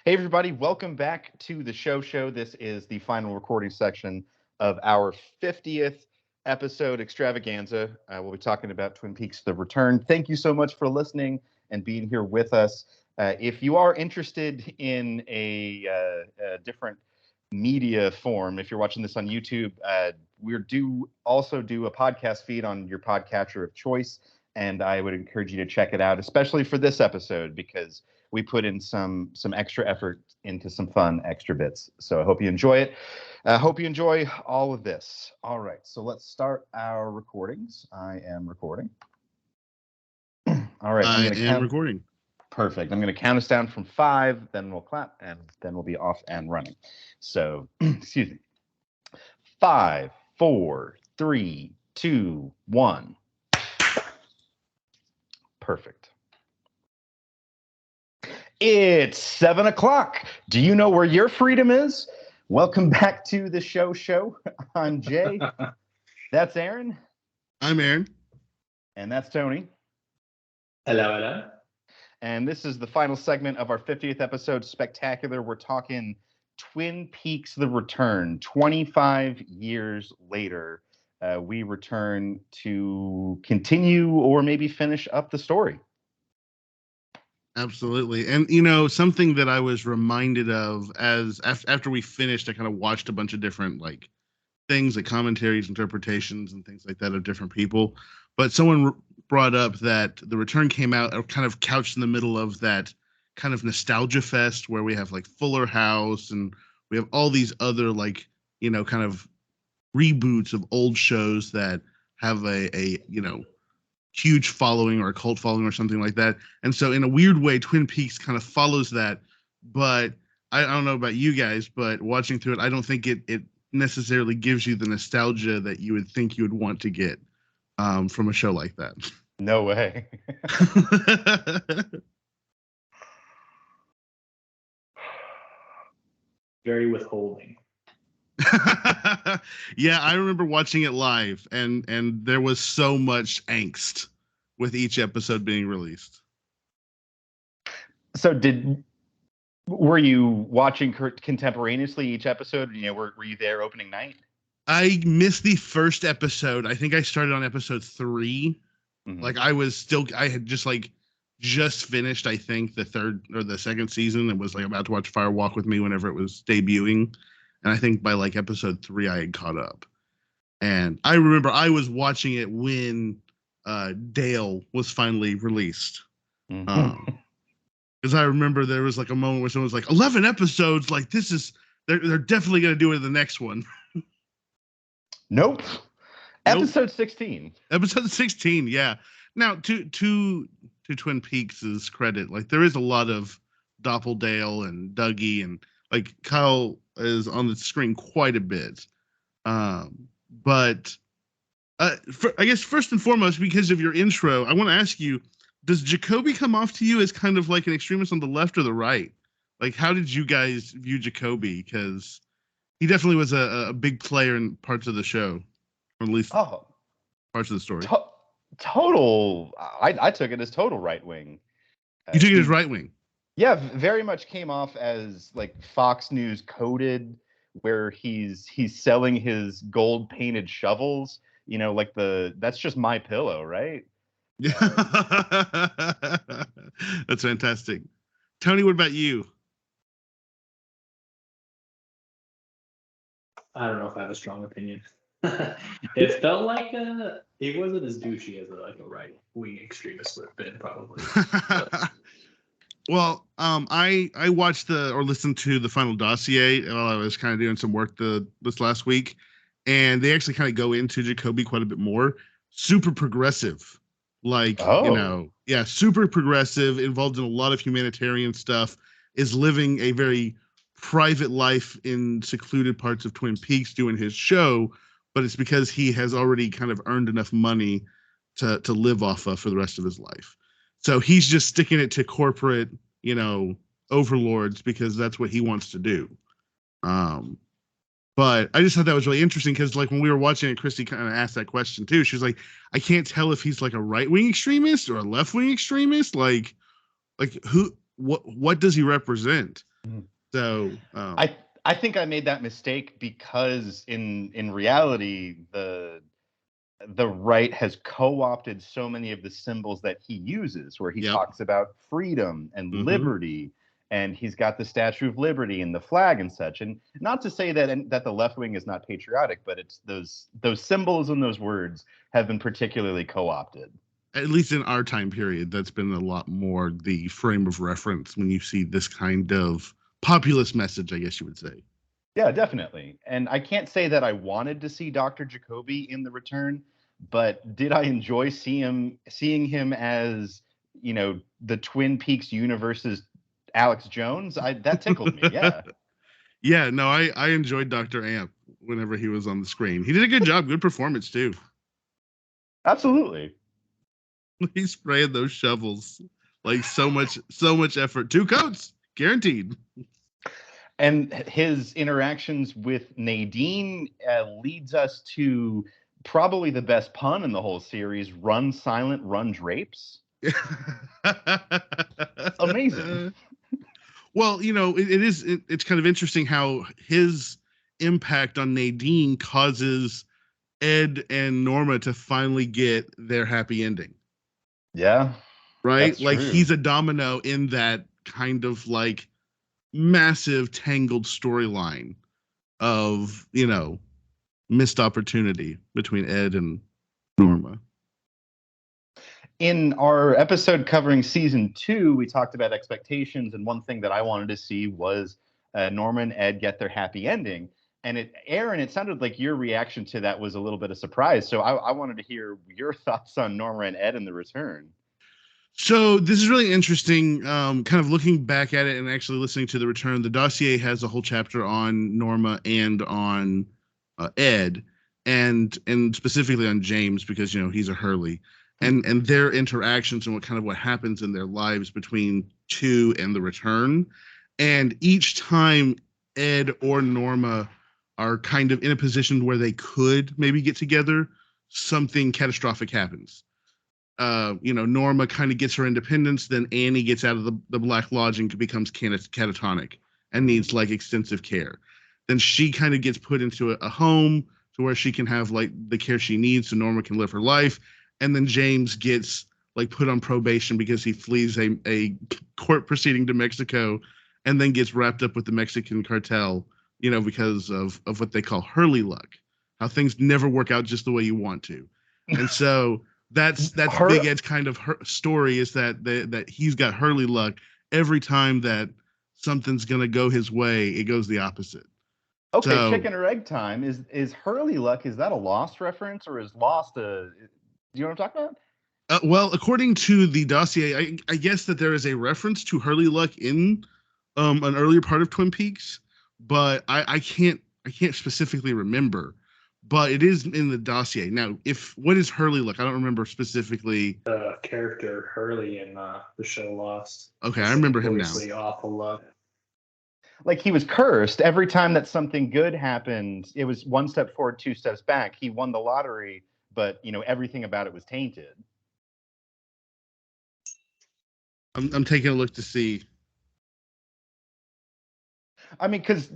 Hey, everybody, welcome back to the show. This is the final recording section of our 50th episode, Extravaganza. We'll be talking about Twin Peaks: The Return. Thank you so much for listening and being here with us. If you are interested in a different media form, if you're watching this on YouTube, we also do a podcast feed on your podcatcher of choice, and I would encourage you to check it out, especially for this episode, because we put in some extra effort into some fun extra bits. So I hope you enjoy it. I hope you enjoy all of this. All right, so let's start our recordings. I am recording. All right, I am recording. Perfect. I'm going to count us down from 5, then we'll clap, and then we'll be off and running. So, excuse me. 5, 4, 3, 2, 1. Perfect. It's 7 o'clock. Do you know where your freedom is? Welcome back to the show. I'm Jay. That's Aaron. I'm Aaron. And that's Tony. Hello. And this is the final segment of our 50th episode spectacular. We're talking Twin Peaks: The Return. 25 years later, we return to continue or maybe finish up the story. Absolutely. And, something that I was reminded of after we finished, I kind of watched a bunch of different things, like commentaries, interpretations, and things like that of different people. But someone brought up that The Return came out kind of couched in the middle of that kind of nostalgia fest where we have Fuller House and we have all these other kind of reboots of old shows that have a huge following or a cult following or something like that. And so in a weird way, Twin Peaks kind of follows that. But I don't know about you guys, but watching through it, I don't think it necessarily gives you the nostalgia that you would think you would want to get from a show like that. No way. Very withholding. Yeah, I remember watching it live, and there was so much angst with each episode being released. So were you watching contemporaneously each episode? Were you there opening night? I missed the first episode. I think I started on episode 3. Mm-hmm. I had just finished, I think, the third or the second season, and was about to watch Fire Walk with Me whenever it was debuting. And I think by episode 3, I had caught up. And I remember I was watching it when Dale was finally released. Mm-hmm. Because I remember there was a moment where someone was like, 11 episodes, they're definitely going to do it in the next one. Nope. Episode 16. Episode 16, yeah. Now, to Twin Peaks' credit, there is a lot of Doppledale and Dougie, and Kyle is on the screen quite a bit. But I guess first and foremost, because of your intro, I want to ask you, does Jacoby come off to you as kind of an extremist on the left or the right? How did you guys view Jacoby? Because he definitely was a big player in parts of the show, or at least parts of the story. Total. I took it as total right wing. You took it as right wing? Yeah, very much came off as Fox News coded, where he's selling his gold painted shovels. That's just my pillow, right? Yeah. That's fantastic. Tony, what about you? I don't know if I have a strong opinion. It felt like he wasn't as douchey as a right-wing extremist would have been, probably. Well, I watched or listened to the final dossier while I was kind of doing some work this last week, and they actually kind of go into Jacoby quite a bit more. Super progressive, super progressive, involved in a lot of humanitarian stuff, is living a very private life in secluded parts of Twin Peaks doing his show, but it's because he has already kind of earned enough money to live off of for the rest of his life. So he's just sticking it to corporate, overlords because that's what he wants to do. But I just thought that was really interesting because, when we were watching it, Christy kind of asked that question too. She was like, I can't tell if he's a right-wing extremist or a left-wing extremist. What does he represent? Mhm. So I think I made that mistake because in reality the right has co-opted so many of the symbols that he uses, where he yep. talks about freedom and Mhm. liberty, and he's got the Statue of Liberty and the flag and such. And not to say that the left wing is not patriotic, but it's those symbols and those words have been particularly co-opted. At least in our time period, that's been a lot more the frame of reference when you see this kind of populist message, I guess you would say. Yeah, definitely. And I can't say that I wanted to see Dr. Jacoby in The Return, but did I enjoy seeing him as, the Twin Peaks universe's Alex Jones? That tickled me. Yeah. Yeah, no, I enjoyed Dr. Amp whenever he was on the screen. He did a good job, good performance too. Absolutely. He's spraying those shovels like so much effort. 2 coats, guaranteed. And his interactions with Nadine leads us to probably the best pun in the whole series: run silent, run drapes. Amazing. Well, it's kind of interesting how his impact on Nadine causes Ed and Norma to finally get their happy ending. Yeah. Right? That's Like true. he's a domino in that kind of like massive tangled storyline of, missed opportunity between Ed and Norma. In our episode covering season 2, we talked about expectations, and one thing that I wanted to see was Norma and Ed get their happy ending. And Aaron, it sounded like your reaction to that was a little bit of surprise. So I wanted to hear your thoughts on Norma and Ed in The Return. So this is really interesting. Kind of looking back at it and actually listening to The Return, the dossier has a whole chapter on Norma and on Ed, and specifically on James because he's a Hurley, and their interactions and what happens in their lives between 2 and The Return, and each time Ed or Norma are kind of in a position where they could maybe get together, something catastrophic happens. Norma kind of gets her independence. Then Annie gets out of the Black Lodge and becomes catatonic and needs like extensive care. Then she kind of gets put into a home to where she can have like the care she needs so Norma can live her life. And then James gets like put on probation because he flees a court proceeding to Mexico and then gets wrapped up with the Mexican cartel, because of what they call Hurley luck, how things never work out just the way you want to. And so that's Big Ed's kind of story is that he's got Hurley luck. Every time that something's gonna go his way, it goes the opposite. Okay, So, chicken or egg time. Is Hurley luck? Is that a Lost reference, or is Lost a? Do you know what I'm talking about? Well, according to the dossier, I guess that there is a reference to Hurley luck in an earlier part of Twin Peaks, but I can't specifically remember. But it is in the dossier. Now, what is Hurley luck? I don't remember specifically. The character Hurley in the show Lost. Okay, I remember him now. Awful luck. Like he was cursed every time that something good happened. It was 1 step forward, 2 steps back. He won the lottery, but everything about it was tainted. I'm taking a look to see. I mean, because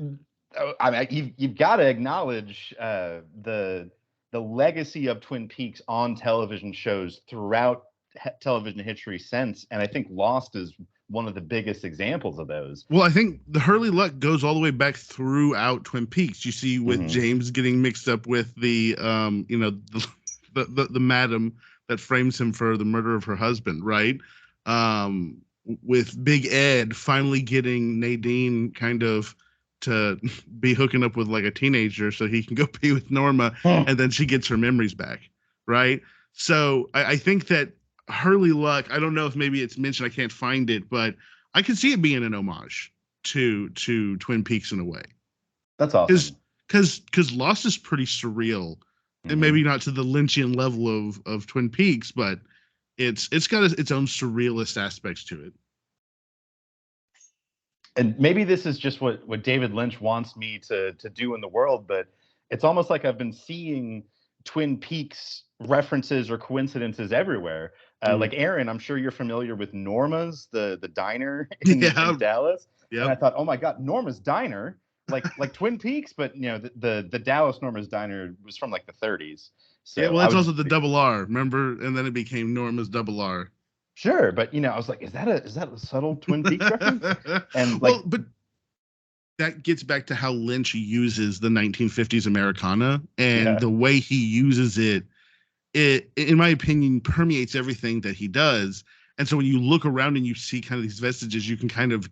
you've got to acknowledge the legacy of Twin Peaks on television shows throughout television history since, and I think Lost is one of the biggest examples of those. Well, I think the Hurley luck goes all the way back throughout Twin Peaks. You see with James getting mixed up with the the madam that frames him for the murder of her husband, right? With Big Ed finally getting Nadine kind of to be hooking up with like a teenager so he can go be with Norma, and then she gets her memories back, right? So I think that Hurley luck, I don't know if maybe it's mentioned, I can't find it, but I can see it being an homage to Twin Peaks in a way. That's awesome. Because Lost is pretty surreal, and maybe not to the Lynchian level of Twin Peaks, but it's got its own surrealist aspects to it. And maybe this is just what David Lynch wants me to do in the world, but it's almost like I've been seeing Twin Peaks references or coincidences everywhere. Like Aaron, I'm sure you're familiar with Norma's, the diner in Dallas. Yep. And I thought, oh my God, Norma's Diner, like Twin Peaks, but the Dallas Norma's Diner was from like the 30s. So yeah, well, that's also the double R, remember? And then it became Norma's double R. Sure, but I was like, is that a subtle Twin Peaks reference? And well, but that gets back to how Lynch uses the 1950s Americana, and the way he uses it, in my opinion, permeates everything that he does. And so when you look around and you see kind of these vestiges, you can kind of,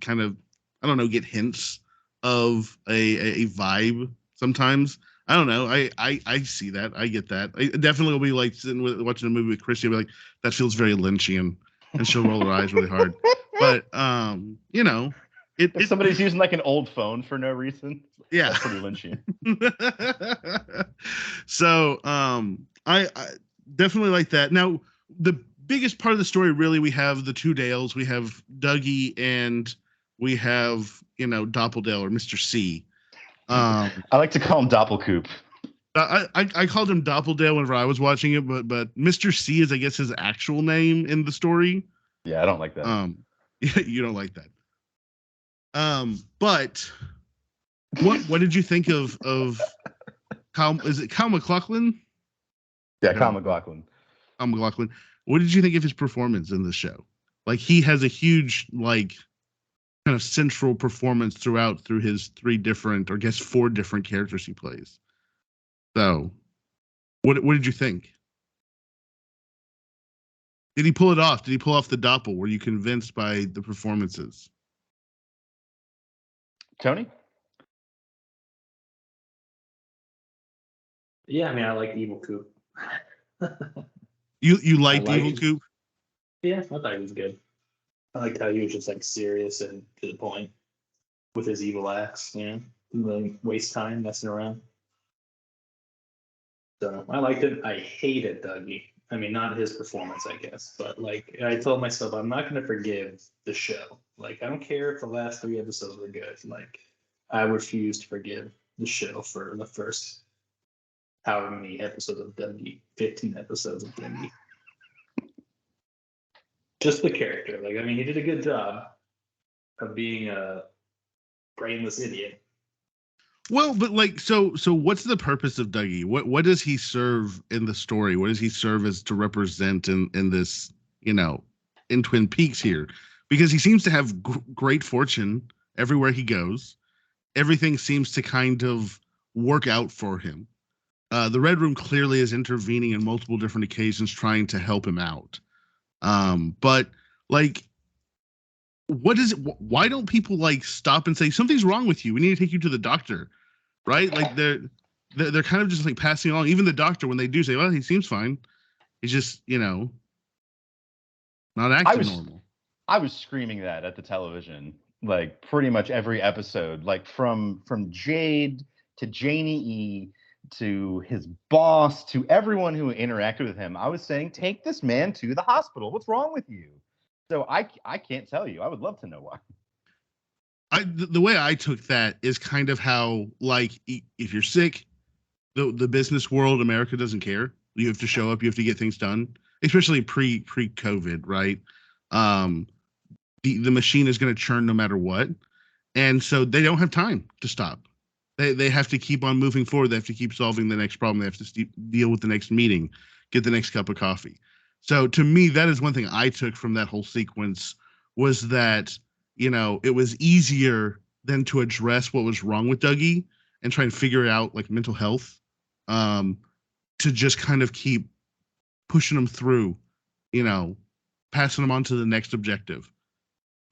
I don't know, get hints of a vibe sometimes. I don't know. I see that. I get that. I definitely will be like sitting watching a movie with Christy. I'll be like, that feels very Lynchian, and she'll roll her eyes really hard. But if somebody's using like an old phone for no reason, yeah, that's pretty Lynchian. So I definitely like that. Now, the biggest part of the story, really, we have the two Dales. We have Dougie and we have, Doppelganger, Mr. C. I like to call him Doppelcoop. I called him Doppelganger whenever I was watching it, but Mr. C is, I guess, his actual name in the story. Yeah, I don't like that. You don't like that. But what did you think of Kyle? Is it Kyle MacLachlan? Yeah, Kyle MacLachlan. Kyle MacLachlan. What did you think of his performance in the show? Like, he has a huge, like, kind of central performance through his 4 different characters he plays. So, what did you think? Did he pull it off? Did he pull off the doppel? Were you convinced by the performances? Tony? Yeah, I mean, I like Evil Coop. You liked Evil Coop? Yeah, I thought he was good. I liked how he was just like serious and to the point with his evil acts. Didn't really waste time messing around. So I liked it. I hated Dougie. I mean, not his performance, I guess, but like I told myself, I'm not going to forgive the show. Like, I don't care if the last 3 episodes were good. Like, I refuse to forgive the show for the first however many episodes of Dougie, 15 episodes of Dougie. Just the character. Like, I mean, he did a good job of being a brainless idiot. Well, but like, so what's the purpose of Dougie? What does he serve in the story? What does he serve as to represent in this, in Twin Peaks here? Because he seems to have great fortune everywhere he goes. Everything seems to kind of work out for him. The Red Room clearly is intervening in multiple different occasions, trying to help him out. But like, why don't people like stop and say something's wrong with you? We need to take you to the doctor, right? Like they're kind of just like passing along. Even the doctor, when they do say, well, he seems fine, he's just, not acting normal. I was screaming that at the television, like pretty much every episode, like from Jade to Janie E to his boss to everyone who interacted with him. I was saying, take this man to the hospital. What's wrong with you? So I can't tell you. I would love to know why. The way I took that is kind of how, like, if you're sick, the business world, America doesn't care. You have to show up. You have to get things done, especially pre-COVID, right? The machine is going to churn no matter what, and so they don't have time to stop. They have to keep on moving forward. They have to keep solving the next problem. They have to deal with the next meeting, get the next cup of coffee. So to me, that is one thing I took from that whole sequence, was that, it was easier than to address what was wrong with Dougie and try and figure out like mental health, to just kind of keep pushing him through, passing him on to the next objective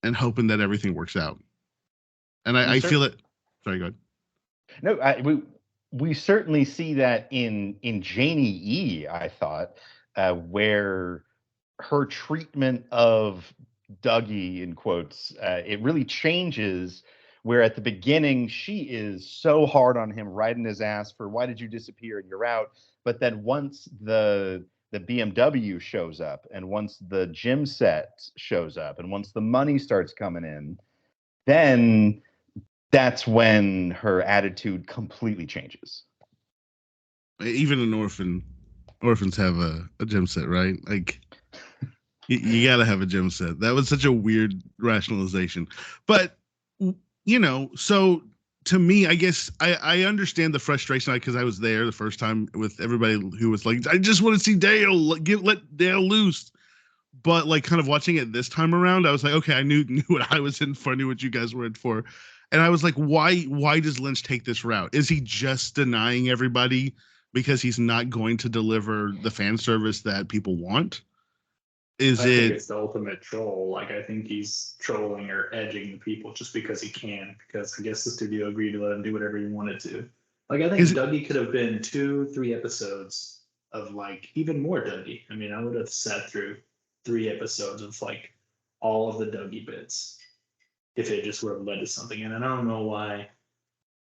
and hoping that everything works out. And I feel it. Sorry, go ahead. No, we certainly see that in Janie E, I thought, where her treatment of Dougie, in quotes, it really changes, where at the beginning she is so hard on him, riding his ass for why did you disappear and you're out. But then once the BMW shows up, and once the gym set shows up, and once the money starts coming in, then that's when her attitude completely changes. Even an orphan orphans have a gym set, right? Like, you got to have a gym set. That was such a weird rationalization. But, so to me, I guess I understand the frustration because I was there the first time with everybody who was like, I just want to see Dale, let Dale loose. But like kind of watching it this time around, I was like, okay, I knew what I was in for, I knew what you guys were in for. And I was like, why does Lynch take this route? Is he just denying everybody because he's not going to deliver the fan service that people want? I think it's the ultimate troll. Like, I think he's trolling or edging the people just because he can, because I guess the studio agreed to let him do whatever he wanted to. Like, I think Dougie could have been 2-3 episodes of like even more Dougie. I mean, I would have sat through 3 episodes of like all of the Dougie bits if it just would have led to something. And I don't know why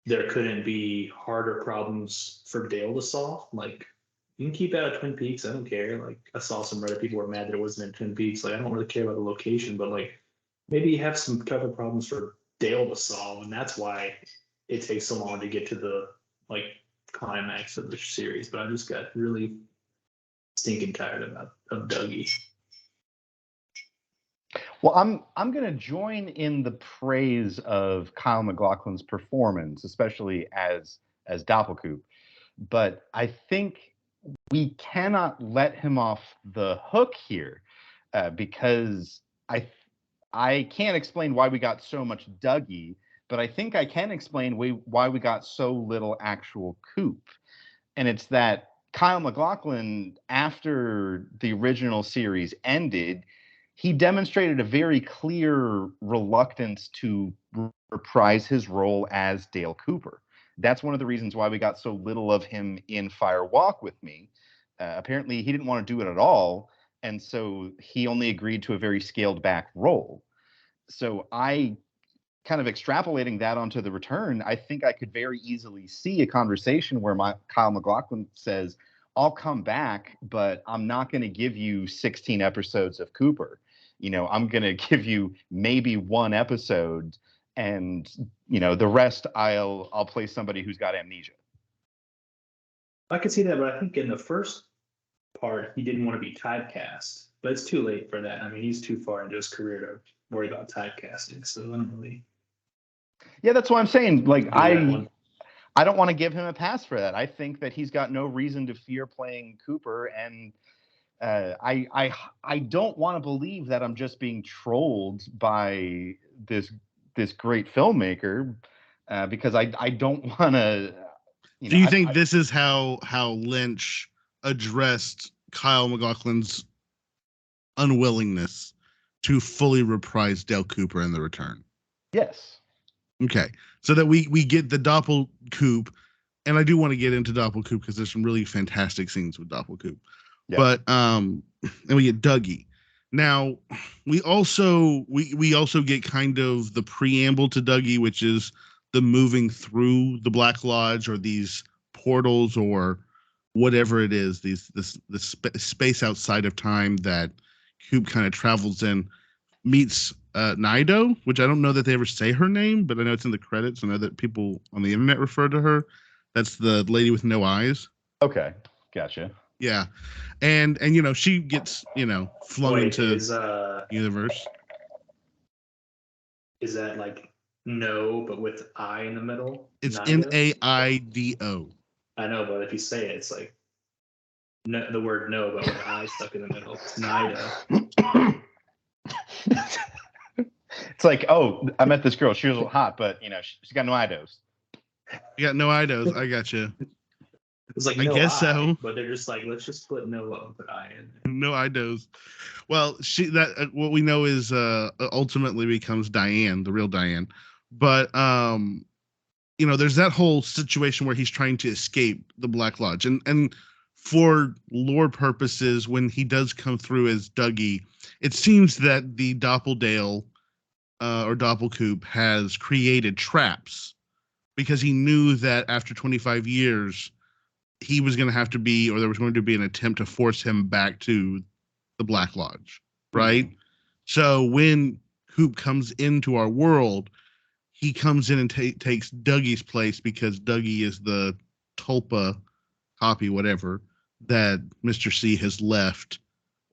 there couldn't be harder problems for Dale to solve. Like, you can keep out of Twin Peaks. I don't care. Like, I saw some Reddit people were mad that it wasn't in Twin Peaks. Like, I don't really care about the location, but like, maybe you have some tougher problems for Dale to solve, and that's why it takes so long to get to the like climax of the series. But I just got really stinking tired of Dougie. Well, I'm going to join in the praise of Kyle MacLachlan's performance, especially as Doppelcoop. But I think we cannot let him off the hook here because I can't explain why we got so much Dougie, but I think I can explain why we got so little actual Coop. And it's that Kyle MacLachlan, after the original series ended, he demonstrated a very clear reluctance to reprise his role as Dale Cooper. That's one of the reasons why we got so little of him in Fire Walk with Me. Apparently, he didn't want to do it at all, and so he only agreed to a very scaled back role. So I kind of extrapolating that onto The Return, I think I could very easily see a conversation where Kyle MacLachlan says, I'll come back, but I'm not going to give you 16 episodes of Cooper. I'm going to give you maybe 1 episode, and the rest I'll play somebody who's got amnesia. I could see that, but I think in the first part he didn't want to be typecast, but it's too late for that. I mean, he's too far into his career to worry about typecasting, so I don't really. Yeah, that's what I'm saying. Like, I don't want to give him a pass for that. I think that he's got no reason to fear playing Cooper, and I don't want to believe that I'm just being trolled by this great filmmaker because I don't want to. Do you think this is how Lynch addressed Kyle MacLachlan's unwillingness to fully reprise Dale Cooper in The Return? Yes. Okay, so that we get the Doppelcoop, and I do want to get into Doppelcoop because there's some really fantastic scenes with Doppelcoop. Yeah. But and we get Dougie. Now we also get kind of the preamble to Dougie, which is the moving through the Black Lodge or these portals or whatever it is, the space outside of time that Coop kind of travels in, meets Nido, which I don't know that they ever say her name, but I know it's in the credits. I know that people on the internet refer to her. That's the lady with no eyes. Okay, gotcha. Yeah, and she gets flung into the universe. Is that like no, but with I in the middle? It's Naido. I know, but if you say it, it's like no, the word no, but with I stuck in the middle. It's Nido. It's like, oh, I met this girl. She was hot, but she got no idos. You got no idos. I got you. It's like, I guess so. But they're just like, let's just put no and put I in there. No idos. Well, what we know is ultimately becomes Diane, the real Diane. But there's that whole situation where he's trying to escape the Black Lodge, and for lore purposes, when he does come through as Dougie, it seems that the Doppeldale or Doppelcoop has created traps because he knew that after 25 years, he was going to have to be, or there was going to be an attempt to force him back to the Black Lodge, right? Mm-hmm. So when Coop comes into our world, he comes in and takes Dougie's place because Dougie is the Tulpa copy, whatever, that Mr. C has left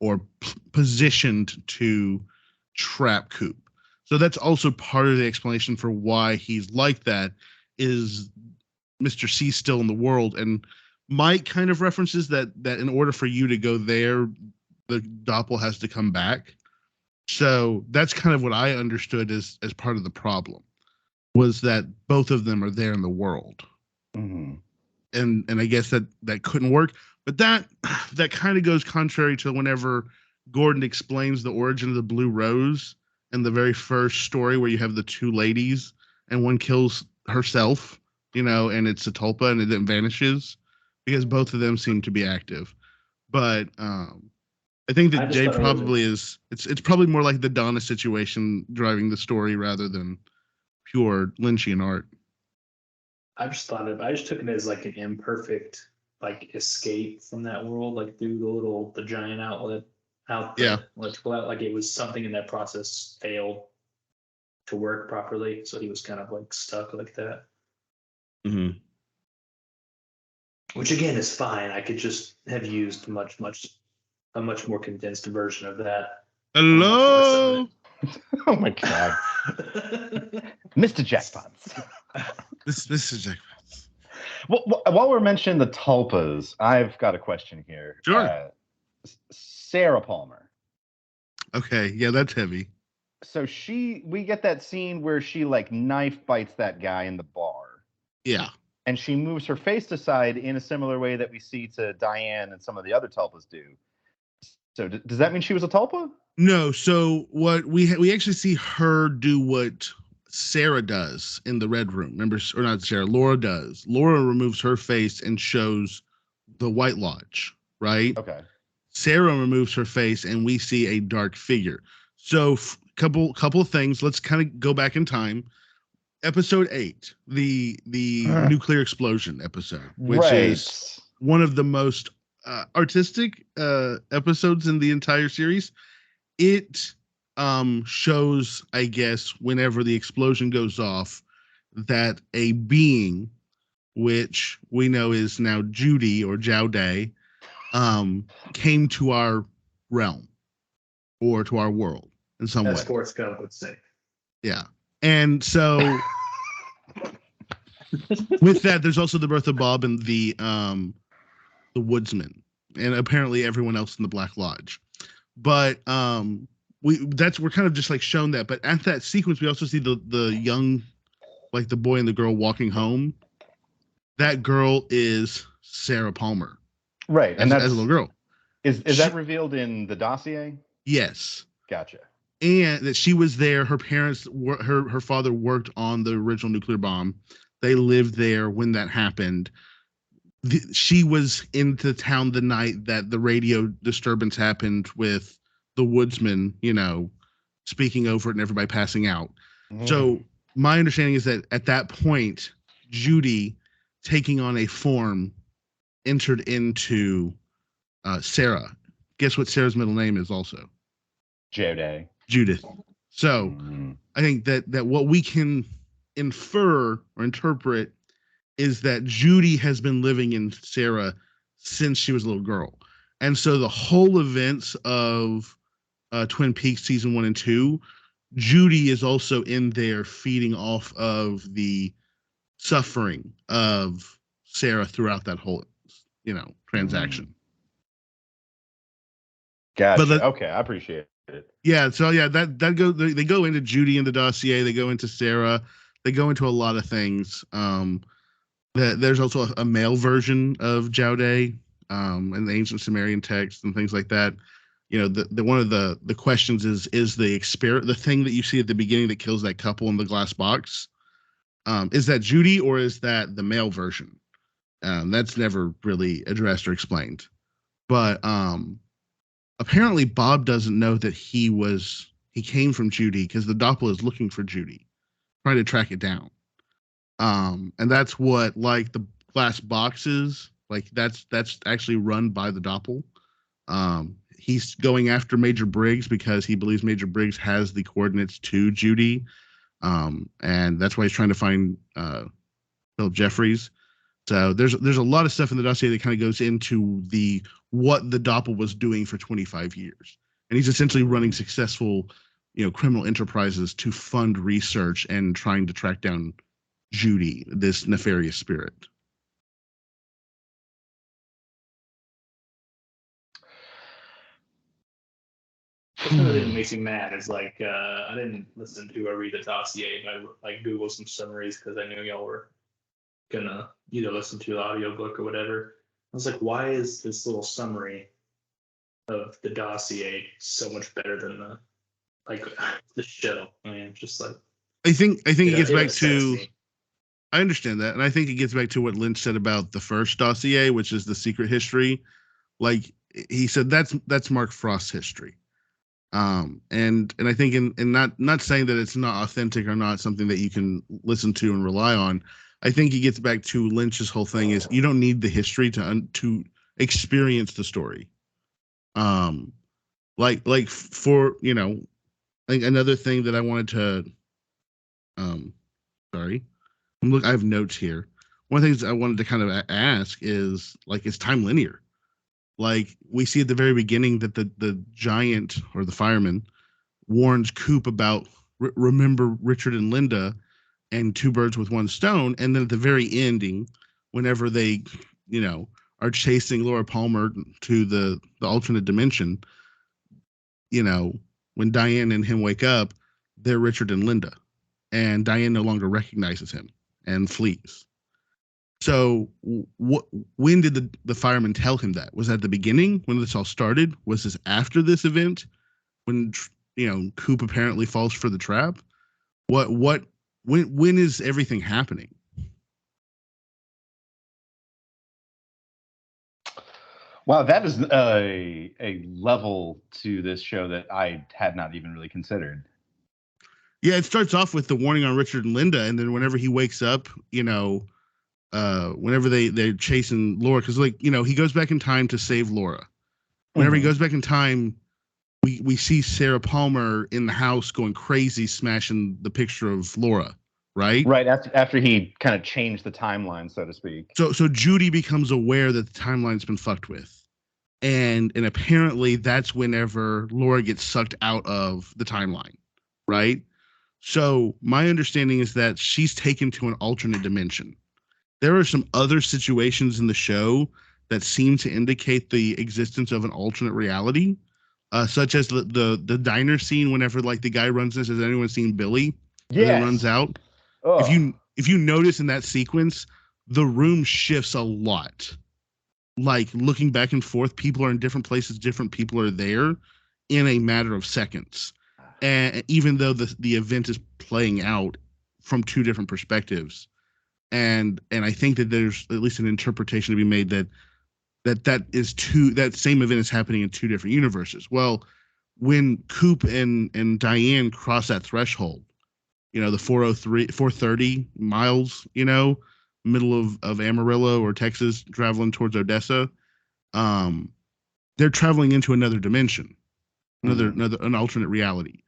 or positioned to trap Coop. So that's also part of the explanation for why he's like that, is Mr. C still in the world. And Mike kind of references that in order for you to go there, the doppel has to come back. So that's kind of what I understood as part of the problem, was that both of them are there in the world. Mm-hmm. And I guess that couldn't work. But that kind of goes contrary to whenever Gordon explains the origin of the Blue Rose in the very first story, where you have the two ladies and one kills herself, and it's a tulpa and it then vanishes, because both of them seem to be active. But I think that Jay probably it's probably more like the Donna situation driving the story rather than pure Lynchian art. I just took it as like an imperfect like escape from that world, like through the giant outlet electrical outlet. Like it was something in that process failed to work properly, so he was kind of like stuck like that. Mm-hmm. Which again is fine. I could just have used a much more condensed version of that. Hello. Oh my God. Mr. Jackpots. This is Jackpots. Well, while we're mentioning the tulpas, I've got a question here. Sure. Sarah Palmer. Okay, yeah, that's heavy. So we get that scene where she like knife bites that guy in the bar. Yeah. And she moves her face aside in a similar way that we see to Diane and some of the other tulpas do. So does that mean she was a tulpa? No. So what we actually see her do what Sarah does in the Red Room. Remember, or not Sarah, Laura does. Laura removes her face and shows the White Lodge, right? Okay. Sarah removes her face and we see a dark figure. So couple of things. Let's kind of go back in time. Episode 8, the nuclear explosion episode, which is one of the most artistic episodes in the entire series. It shows, I guess, whenever the explosion goes off, that a being, which we know is now Judy or Jowday, came to our realm or to our world in some way. As Forrest Gump would say. Yeah. And so with that, there's also the birth of Bob and the woodsmen, and apparently everyone else in the Black Lodge. But we're kind of just like shown that. But at that sequence, we also see the young, like the boy and the girl walking home. That girl is Sarah Palmer. Right. And that's as a little girl. Is that revealed in the dossier? Yes. Gotcha. And that she was there. Her parents, her father worked on the original nuclear bomb. They lived there when that happened. She was in the town the night that the radio disturbance happened with the woodsman, speaking over it and everybody passing out. Mm. So my understanding is that at that point, Judy, taking on a form, entered into Sarah. Guess what Sarah's middle name is also? Judith. So I think that what we can infer or interpret is that Judy has been living in Sarah since she was a little girl. And so the whole events of Twin Peaks season 1 and 2, Judy is also in there feeding off of the suffering of Sarah throughout that whole, transaction. Gotcha. Okay, I appreciate it. Yeah, so yeah, they go into Judy in the dossier, they go into Sarah, they go into a lot of things. There's also a male version of Jowday in the ancient Sumerian text and things like that. The one of the questions is the thing that you see at the beginning that kills that couple in the glass box, is that Judy or is that the male version? That's never really addressed or explained. But apparently Bob doesn't know that he came from Judy, because the doppel is looking for Judy, trying to track it down. And that's what, like, the glass boxes, like that's actually run by the doppel. He's going after Major Briggs because he believes Major Briggs has the coordinates to Judy. And that's why he's trying to find Philip Jeffries So there's a lot of stuff in the dossier that kind of goes into what the Doppel was doing for 25 years, and he's essentially running successful, criminal enterprises to fund research and trying to track down Judy, this nefarious spirit. Something that makes me mad is I didn't listen to or read the dossier, but I Googled some summaries because I knew y'all were gonna either listen to the audiobook or whatever. I was like, why is this little summary of the dossier so much better than the show? I mean, just I think it gets back to. Me. I understand that, and I think it gets back to what Lynch said about the first dossier, which is the secret history. Like he said, that's Mark Frost's history. And I think in not saying that it's not authentic or not something that you can listen to and rely on. I think it gets back to Lynch's whole thing is you don't need the history to experience the story. Like for like another thing that I wanted to sorry, look, I have notes here. One of the things I wanted to kind of ask is is time linear? Like we see at the very beginning that the giant or the fireman warns Coop about remember Richard and Linda and two birds with one stone. And then at the very ending, whenever they, are chasing Laura Palmer to the alternate dimension, when Diane and him wake up, they're Richard and Linda. And Diane no longer recognizes him and flees. So when did the fireman tell him that? Was that at the beginning when this all started? Was this after this event when Coop apparently falls for the trap? When is everything happening? Wow, that is a level to this show that I had not even really considered. Yeah, it starts off with the warning on Richard and Linda, and then whenever he wakes up, whenever they're chasing Laura, because he goes back in time to save Laura. Whenever he goes back in time, we see Sarah Palmer in the house going crazy, smashing the picture of Laura, right? Right, after he kind of changed the timeline, so to speak. So Judy becomes aware that the timeline's been fucked with. And apparently that's whenever Laura gets sucked out of the timeline, right? So my understanding is that she's taken to an alternate dimension. There are some other situations in the show that seem to indicate the existence of an alternate reality, such as the diner scene whenever the guy runs in and says, "Has anyone seen Billy?" Yes. And then runs out. Ugh. If you notice in that sequence, the room shifts a lot. Looking back and forth, people are in different places, different people are there in a matter of seconds. And even though the event is playing out from two different perspectives. And I think that there's at least an interpretation to be made that same event is happening in two different universes. Well, when Coop and Diane cross that threshold, the 430 miles, middle of Amarillo or Texas, traveling towards Odessa, they're traveling into another dimension, an alternate reality,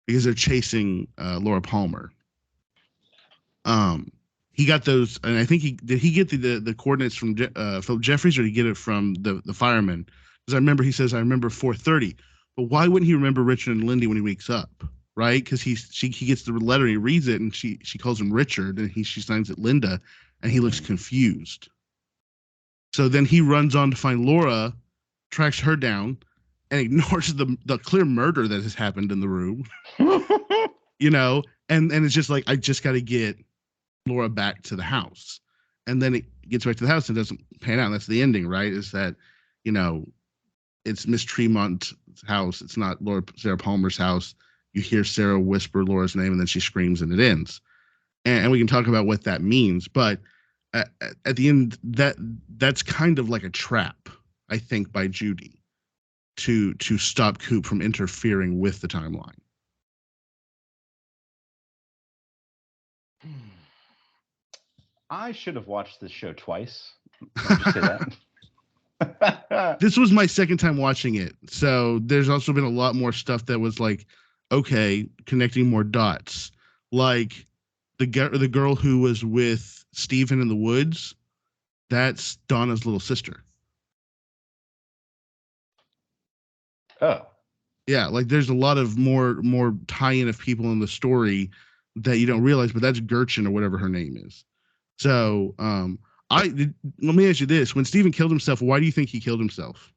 because they're chasing Laura Palmer. He got those, and I think did he get the coordinates from Philip Jeffries, or did he get it from the fireman? Because I remember he says, "I remember 4:30," but why wouldn't he remember Richard and Lindy when he wakes up? Right? Because he gets the letter, he reads it, and she calls him Richard, and she signs it Linda, and he looks confused. So then he runs on to find Laura, tracks her down, and ignores the clear murder that has happened in the room. And it's just I just got to get Laura back to the house. And then it gets back to the house and doesn't pan out. And that's the ending, right? Is that, it's Miss Tremont's house. It's not Sarah Palmer's house. You hear Sarah whisper Laura's name and then she screams and it ends. And we can talk about what that means. But at the end, that's kind of like a trap, I think, by Judy to stop Coop from interfering with the timeline. I should have watched this show twice. I'll just say that. This was my second time watching it. So there's also been a lot more stuff that was okay, connecting more dots. Like the girl who was with Stephen in the woods, That's Donna's little sister. Oh. Yeah, like there's a lot of more tie-in of people in the story that you don't realize, but that's Gertrude or whatever her name is. So, let me ask you this: when Stephen killed himself, why do you think he killed himself?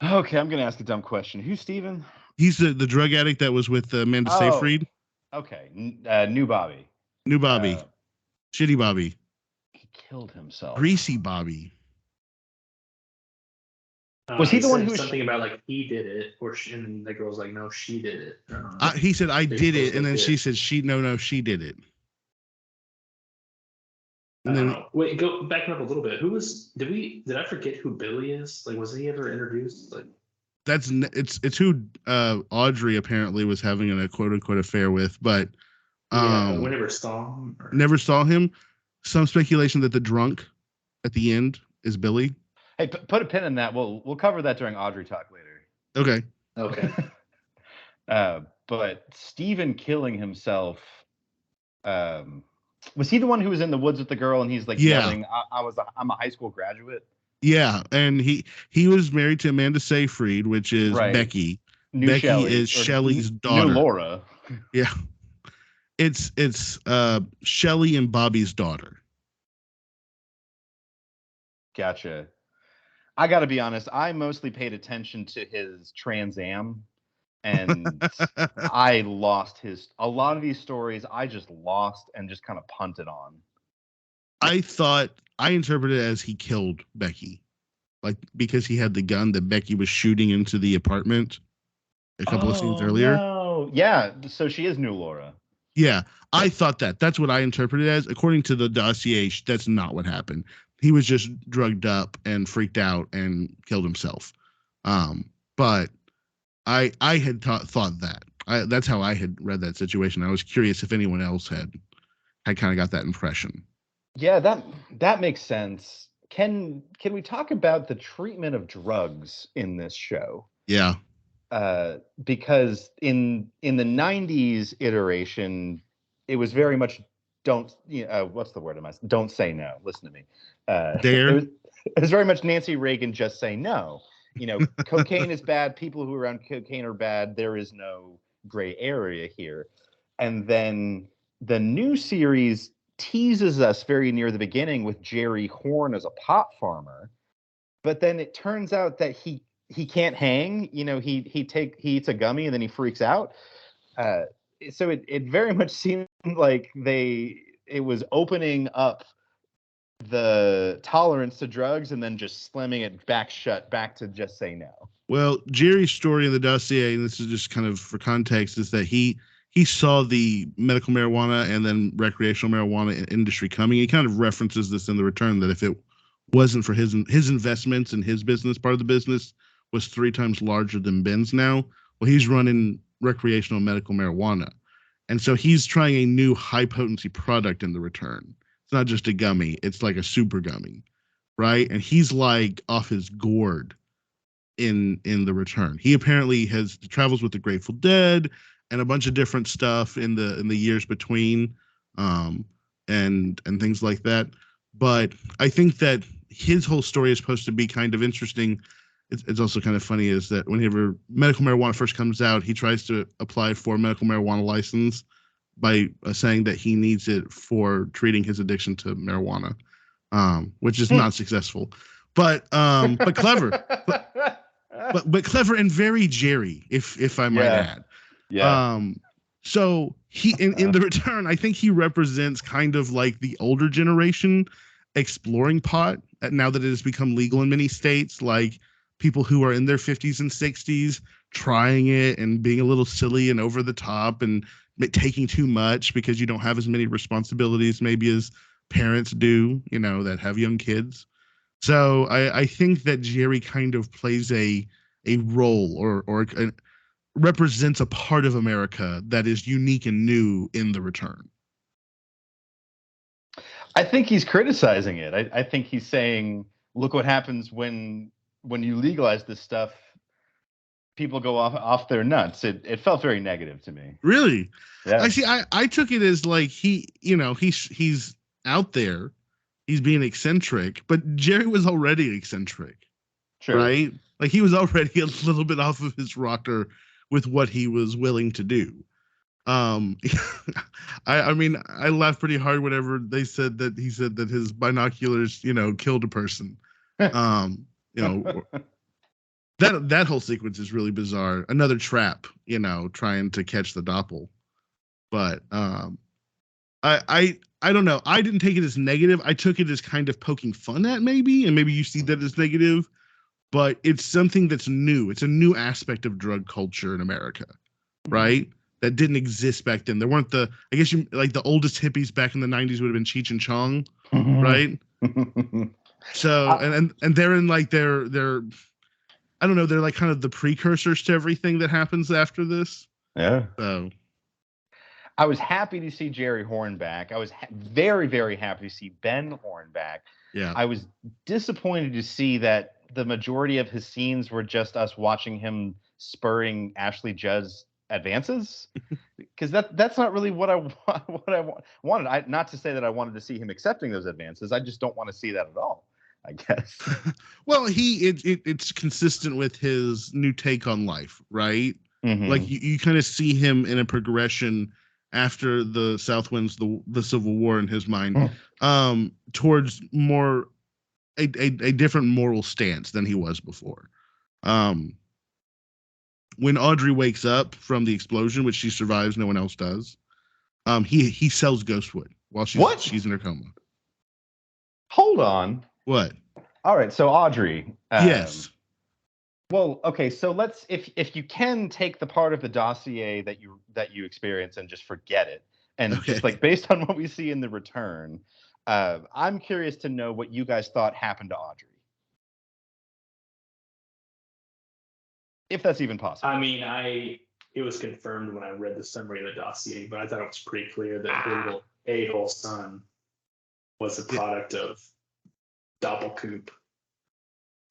Okay, I'm gonna ask a dumb question. Who's Steven? He's the drug addict that was with Amanda Seyfried. Okay, new Bobby. New Bobby, shitty Bobby. He killed himself. Greasy Bobby. Was he the one who was something about like he did it, and the girl's like, no, she did it. He said I did it, and then she said she did it. And then wait, go back up a little bit. Did I forget who Billy is? Like, was he ever introduced? Like, it's who Audrey apparently was having a quote unquote affair with, but we never saw him. Never saw him. Some speculation that the drunk at the end is Billy. Hey, put a pin in that. We'll cover that during Audrey talk later. Okay. But Steven killing himself. Was he the one who was in the woods with the girl and he's like yelling, I'm a high school graduate? Yeah, and he was married to Amanda Seyfried, which is Becky. Becky Shelley, is Shelley's daughter. New Laura. Yeah. It's Shelley and Bobby's daughter. Gotcha. I got to be honest, I mostly paid attention to his Trans Am, and I lost a lot of these stories I just lost and just kind of punted on. I interpreted it as he killed Becky, like because he had the gun that Becky was shooting into the apartment a couple of scenes earlier. No. Yeah, so she is New Laura. Yeah, I thought that's what I interpreted as. According to the dossier, that's not what happened. He was just drugged up and freaked out and killed himself. But I had thought that. That's how I had read that situation. I was curious if anyone else had kind of got that impression. Yeah, that makes sense. Can we talk about the treatment of drugs in this show? Yeah. Because in the 90s iteration, it was very much don't say no. Listen to me. Dare. It was very much Nancy Reagan, just say no. Cocaine is bad. People who are around cocaine are bad. There is no gray area here. And then the new series teases us very near the beginning with Jerry Horn as a pot farmer. But then it turns out that he can't hang. He eats a gummy and then he freaks out. So it very much seemed like it was opening up the tolerance to drugs and then just slamming it back to just say no. Well, Jerry's story in the dossier, and this is just kind of for context, is that he saw the medical marijuana and then recreational marijuana industry coming. He kind of references this in the return that if it wasn't for his investments and his business, part of the business was 3 times larger than Ben's now. Well, he's running recreational medical marijuana. And so he's trying a new high potency product in the return. It's not just a gummy. It's like a super gummy, right? And he's like off his gourd in the return. He apparently travels with the Grateful Dead and a bunch of different stuff in the years between, and things like that. But I think that his whole story is supposed to be kind of interesting. It's also kind of funny is that whenever medical marijuana first comes out, he tries to apply for a medical marijuana license by saying that he needs it for treating his addiction to marijuana, which is not successful, but clever, but clever and very Jerry, if I might add. Yeah. So he in the return, I think he represents kind of like the older generation exploring pot now that it has become legal in many states, like people who are in their 50s and 60s trying it and being a little silly and over the top and taking too much because you don't have as many responsibilities maybe as parents do, that have young kids. So I think that Jerry kind of plays a role or represents a part of America that is unique and new in the return. I think he's criticizing it. I think he's saying, look what happens when you legalize this stuff. People go off their nuts. It felt very negative to me. Really? Yeah. I took it as like he's out there he's being eccentric, but Jerry was already eccentric, Sure. right? Like he was already a little bit off of his rocker with what he was willing to do. I mean, I laughed pretty hard whenever he said that his binoculars, killed a person. That whole sequence is really bizarre. Another trap, trying to catch the doppel. But I don't know. I didn't take it as negative. I took it as kind of poking fun at maybe, and maybe you see that as negative. But it's something that's new. It's a new aspect of drug culture in America, right? That didn't exist back then. There weren't I guess the oldest hippies back in the 90s would have been Cheech and Chong, right? So and they're in like their I don't know, they're like kind of the precursors to everything that happens after this. Yeah. So I was happy to see Jerry Horn back. I was very, very happy to see Ben Horn back. Yeah. I was disappointed to see that the majority of his scenes were just us watching him spurring Ashley Judd's advances, because that's not really what I wanted. Not to say that I wanted to see him accepting those advances. I just don't want to see that at all, I guess. Well, it's consistent with his new take on life, right? Mm-hmm. Like you kind of see him in a progression after the South wins the Civil War in his mind, towards more a different moral stance than he was before. When Audrey wakes up from the explosion, which she survives, no one else does. He sells ghostwood while she's in her coma. Hold on. What? All right, so Audrey. Yes. Well, okay, so let's if you can take the part of the dossier that you experience and just forget it, and just like based on what we see in the return, I'm curious to know what you guys thought happened to Audrey, if that's even possible. I mean, it was confirmed when I read the summary of the dossier, but I thought it was pretty clear that her little a-hole son was a product of Doppelcoop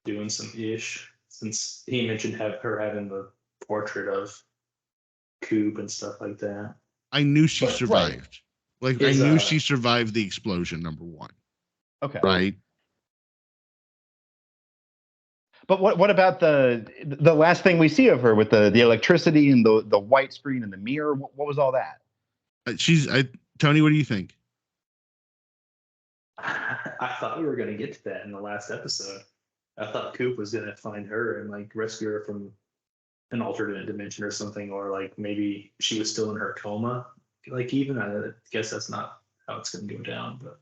doing some ish, since he mentioned her having the portrait of Coop and stuff like that. I knew she survived. Right. Like I knew she survived the explosion, number one. Okay. Right. But what about the last thing we see of her with the electricity and the white screen and the mirror? What was all that? Tony, what do you think? I thought we were going to get to that in the last episode. I thought Coop was going to find her and like rescue her from an alternate dimension or something, or like maybe she was still in her coma. Like even I guess that's not how it's going to go down, but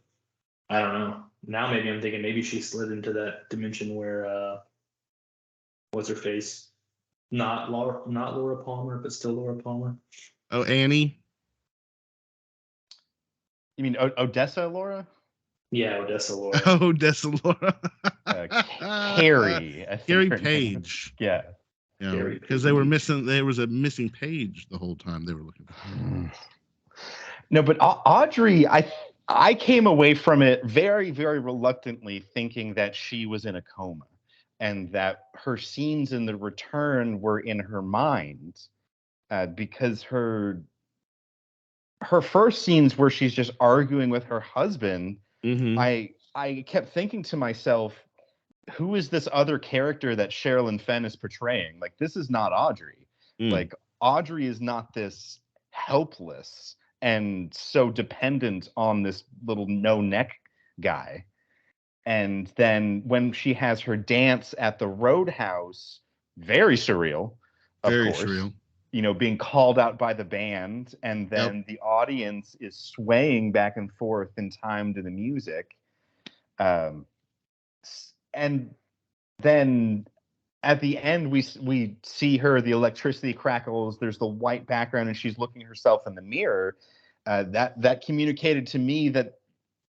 I don't know. Now maybe I'm thinking maybe she slid into that dimension where what's her face? Not Laura Palmer, but still Laura Palmer. Oh, Annie. You mean Odessa Laura? Yeah, Odessa Laura. Oh, Odessa Laura. Carrie. Carrie Page. Yeah. Because they were missing. There was a missing page the whole time they were looking for. No, but Audrey, I came away from it very, very reluctantly, thinking that she was in a coma, and that her scenes in the return were in her mind, because her first scenes where she's just arguing with her husband, I kept thinking to myself, who is this other character that Sherilyn Fenn is portraying? Like, this is not Audrey. Like, Audrey is not this helpless and so dependent on this little no-neck guy. And then when she has her dance at the Roadhouse, very surreal, of course. Surreal. Being called out by the band, and then the audience is swaying back and forth in time to the music. And then at the end, we see her, the electricity crackles, there's the white background, and she's looking at herself in the mirror. That communicated to me that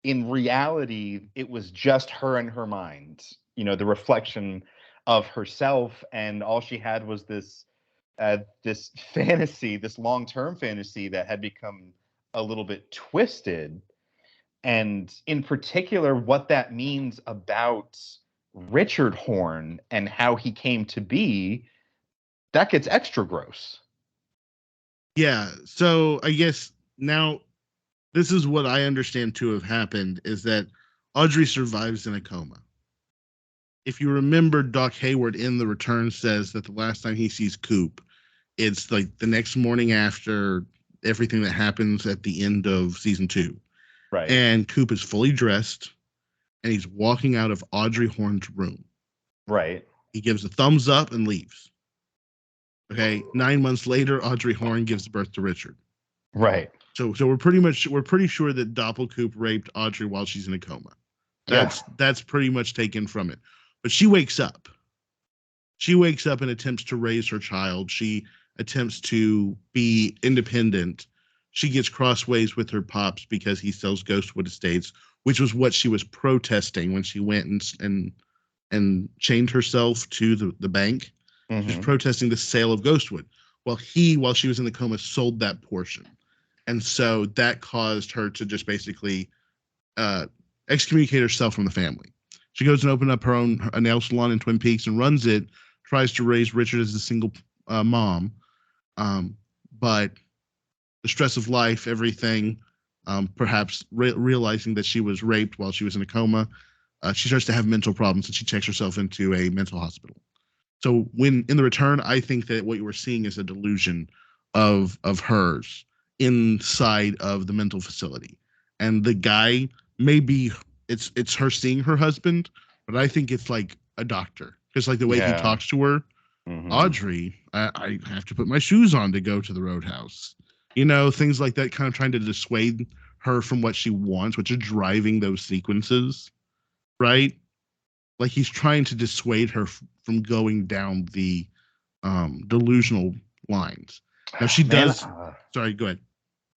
in reality, it was just her in her mind, the reflection of herself, and all she had was this fantasy, this long-term fantasy that had become a little bit twisted. And in particular, what that means about Richard Horn and how he came to be, that gets extra gross. Yeah. So I guess now this is what I understand to have happened, is that Audrey survives in a coma. If you remember, Doc Hayward in The Return says that the last time he sees Coop, it's like the next morning after everything that happens at the end of season 2. Right. And Coop is fully dressed and he's walking out of Audrey Horne's room. Right. He gives a thumbs up and leaves. Okay. 9 months later, Audrey Horne gives birth to Richard. Right. So we're pretty sure that Doppelcoop raped Audrey while she's in a coma. That's pretty much taken from it. But she wakes up. She wakes up and attempts to raise her child. She attempts to be independent. She gets crossways with her pops because he sells Ghostwood Estates, which was what she was protesting when she went and chained herself to the bank. Mm-hmm. She was protesting the sale of Ghostwood. Well, while she was in the coma, sold that portion. And so that caused her to just basically excommunicate herself from the family. She goes and opens up a nail salon in Twin Peaks and runs it, tries to raise Richard as a single mom. But the stress of life, everything, perhaps realizing that she was raped while she was in a coma, she starts to have mental problems and she checks herself into a mental hospital. So when in The Return, I think that what you were seeing is a delusion of hers inside of the mental facility. And the guy, maybe it's her seeing her husband, but I think it's like a doctor. Just like the way he talks to her. Mm-hmm. Audrey, I have to put my shoes on to go to the roadhouse. Things like that, kind of trying to dissuade her from what she wants, which is driving those sequences, right? Like he's trying to dissuade her from going down the delusional lines. Now she does. Sorry, go ahead.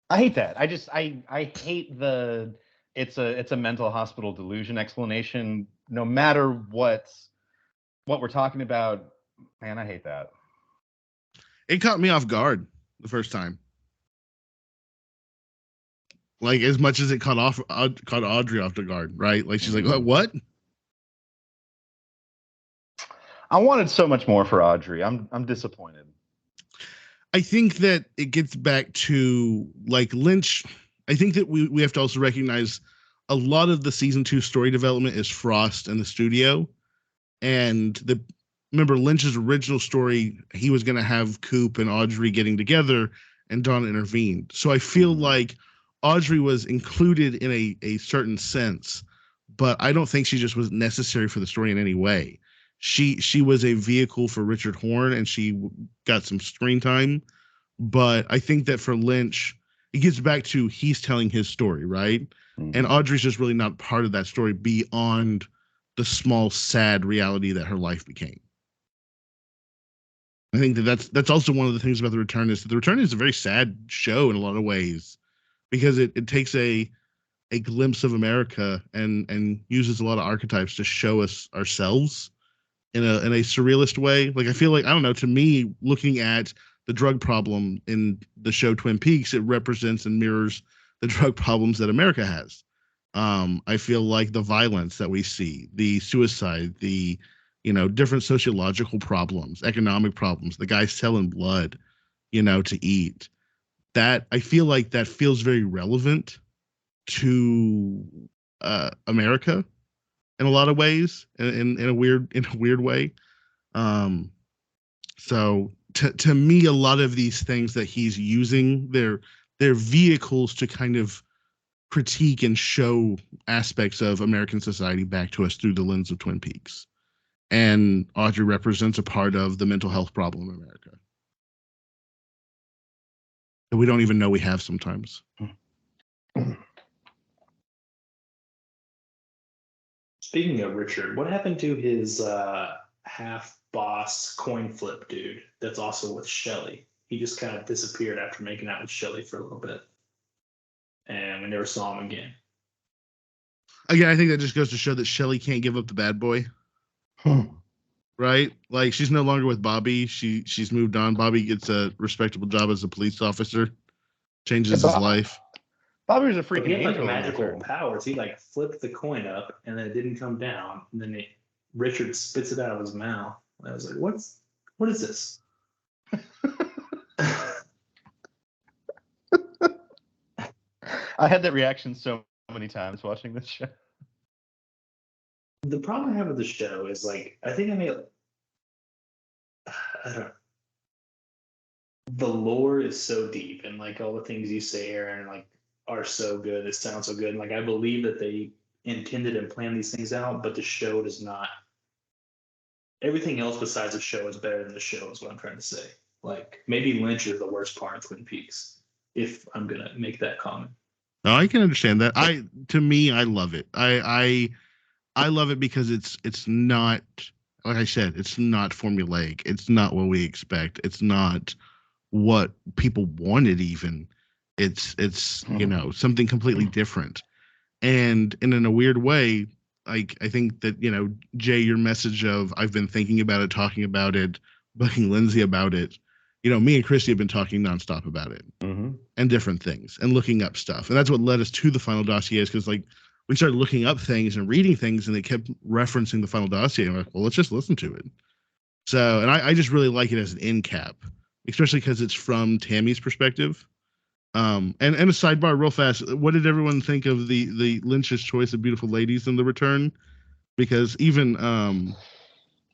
I hate that. I hate the it's a mental hospital delusion explanation. No matter what we're talking about, man, I hate that. It caught me off guard the first time. Like as much as it caught Audrey off the guard, right? Like she's like, what? I wanted so much more for Audrey. I'm disappointed. I think that it gets back to like Lynch. I think that we have to also recognize a lot of the season 2 story development is Frost and the studio. And remember Lynch's original story, he was going to have Coop and Audrey getting together and Donna intervened. So I feel like Audrey was included in a certain sense, but I don't think she just was necessary for the story in any way. She was a vehicle for Richard Horne and she got some screen time. But I think that for Lynch, it gets back to he's telling his story, right? Mm-hmm. And Audrey's just really not part of that story beyond the small, sad reality that her life became. I think that's also one of the things about The Return is that The Return is a very sad show in a lot of ways because it takes a glimpse of America and uses a lot of archetypes to show us ourselves in a surrealist way. Like I feel like, I don't know, to me, looking at the drug problem in the show Twin Peaks, it represents and mirrors the drug problems that America has. I feel like the violence that we see, the suicide, the different sociological problems, economic problems, the guys selling blood, to eat. That I feel like that feels very relevant to America in a lot of ways, in a weird way. So to me, a lot of these things that he's using, they're vehicles to kind of critique and show aspects of American society back to us through the lens of Twin Peaks. And Audrey represents a part of the mental health problem in America that we don't even know we have sometimes. Speaking of Richard, what happened to his half boss coin flip dude that's also with Shelley? He just kind of disappeared after making out with Shelley for a little bit. And we never saw him again. Again, I think that just goes to show that Shelley can't give up the bad boy. Right? Like she's no longer with Bobby. She's moved on. Bobby gets a respectable job as a police officer. Changes his life. Bobby was a freaking angel. He had like magical powers. He like flipped the coin up and then it didn't come down. And then Richard spits it out of his mouth. I was like, what is this? I had that reaction so many times watching this show. The problem I have with the show is like I think I don't know. The lore is so deep and like all the things you say, Aaron, like are so good. It sounds so good. And like I believe that they intended and planned these things out, but the show does not. Everything else besides the show is better than the show, is what I'm trying to say. Like maybe Lynch is the worst part of Twin Peaks, if I'm gonna make that comment. No, I can understand that. To me, I love it. I love it because it's not, like I said, it's not formulaic. It's not what we expect. It's not what people wanted even. It's something completely different. And in a weird way, like I think that, Jay, your message of I've been thinking about it, talking about it, bugging Lindsay about it, me and Christy have been talking nonstop about it and different things and looking up stuff. And that's what led us to the final dossiers, because like we started looking up things and reading things and they kept referencing the final dossier. And I'm like, well, let's just listen to it. So, and I just really like it as an end cap, especially because it's from Tammy's perspective. And a sidebar real fast. What did everyone think of the Lynch's choice of beautiful ladies in The Return? Because even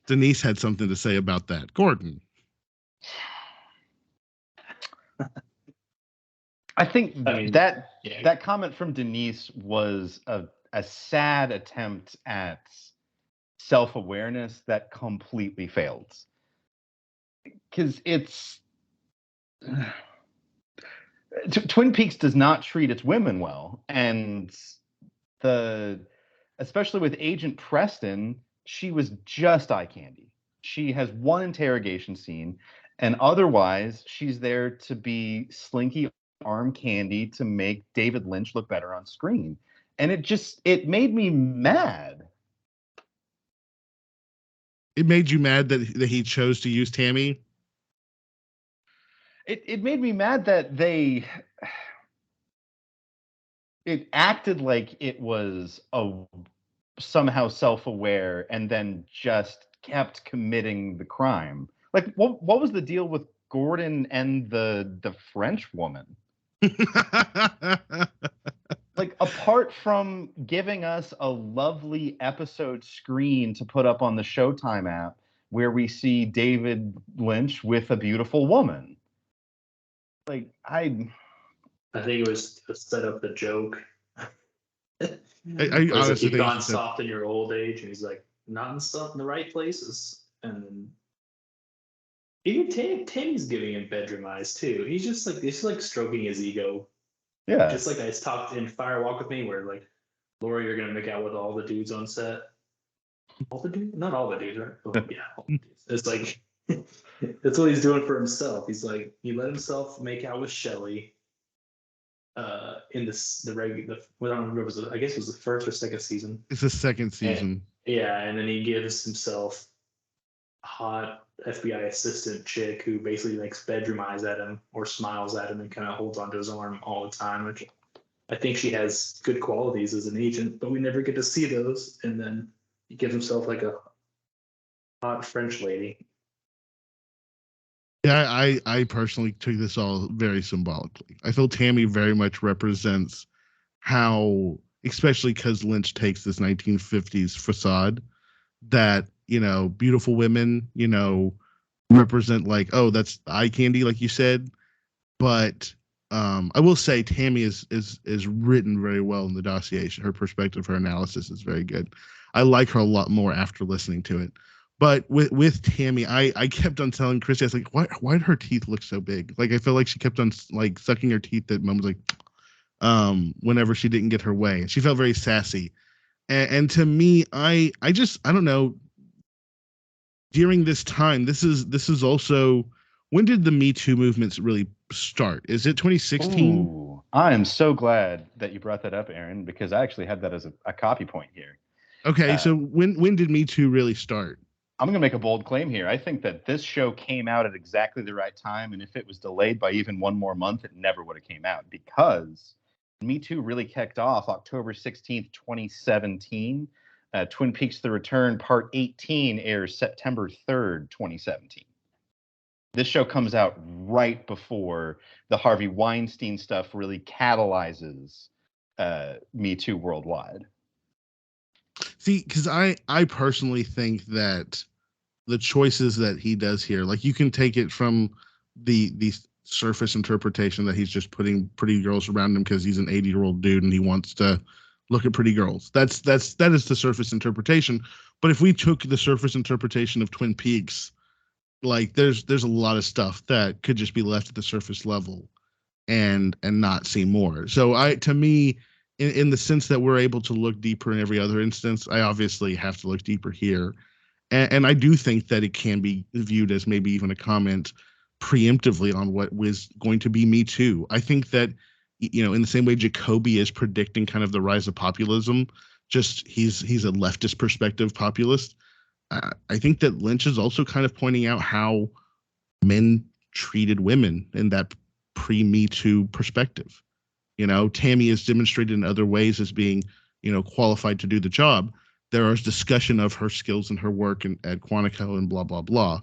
Denise had something to say about that. Gordon. I think that comment from Denise was a sad attempt at self-awareness that completely failed. Because it's Twin Peaks does not treat its women well, and especially with Agent Preston, she was just eye candy. She has one interrogation scene, and otherwise she's there to be slinky arm candy to make David Lynch look better on screen. And it made me mad. It made you mad that he chose to use Tammy? It made me mad that it acted like it was somehow self-aware and then just kept committing the crime. Like what was the deal with Gordon and the French woman? Like, apart from giving us a lovely episode screen to put up on the Showtime app where we see David Lynch with a beautiful woman. Like, I think it was to set up the joke. I honestly you've gone soft in your old age, and he's like, not in the right places. And then even Tammy's giving him bedroom eyes too. He's like stroking his ego. Yeah. Just like I talked in Fire Walk with Me, where like, Laura, you're gonna make out with all the dudes on set. All the dudes? Not all the dudes, right? Oh, yeah, all the dudes. It's like that's what he's doing for himself. He's like, he let himself make out with Shelley. In the regular, I don't remember, I guess it was the first or second season. It's the second season. And then he gives himself a hot FBI assistant chick who basically makes bedroom eyes at him or smiles at him and kind of holds onto his arm all the time, which I think she has good qualities as an agent, but we never get to see those. And then he gives himself like a hot French lady. Yeah, I personally took this all very symbolically. I feel Tammy very much represents how, especially because Lynch takes this 1950s facade that, beautiful women, represent like, oh, that's eye candy, like you said. But I will say Tammy is written very well in the dossier. Her perspective, her analysis is very good. I like her a lot more after listening to it. But with Tammy, I kept on telling Christy, I was like, why did her teeth look so big? Like, I felt like she kept on like sucking her teeth. That Mom was like, whenever she didn't get her way, and she felt very sassy. And to me, I don't know. During this time, this is also, when did the Me Too movements really start? Is it 2016? Ooh, I am so glad that you brought that up, Aaron, because I actually had that as a copy point here. Okay, so when did Me Too really start? I'm going to make a bold claim here. I think that this show came out at exactly the right time, and if it was delayed by even one more month, it never would have came out, because Me Too really kicked off October 16th, 2017. Twin Peaks: The Return Part 18 airs September 3rd, 2017. This show comes out right before the Harvey Weinstein stuff really catalyzes Me Too worldwide. See, because I personally think that the choices that he does here, like you can take it from the surface interpretation that he's just putting pretty girls around him because he's an 80-year-old dude and he wants to look at pretty girls. That is the surface interpretation. But if we took the surface interpretation of Twin Peaks, like there's a lot of stuff that could just be left at the surface level and not see more. So I to me, in the sense that we're able to look deeper in every other instance, I obviously have to look deeper here. And I do think that it can be viewed as maybe even a comment preemptively on what was going to be Me Too. I think that, in the same way Jacoby is predicting kind of the rise of populism, just he's a leftist perspective populist. I think that Lynch is also kind of pointing out how men treated women in that pre-Me Too perspective. Tammy is demonstrated in other ways as being, qualified to do the job. There is discussion of her skills and her work at Quantico and blah, blah, blah.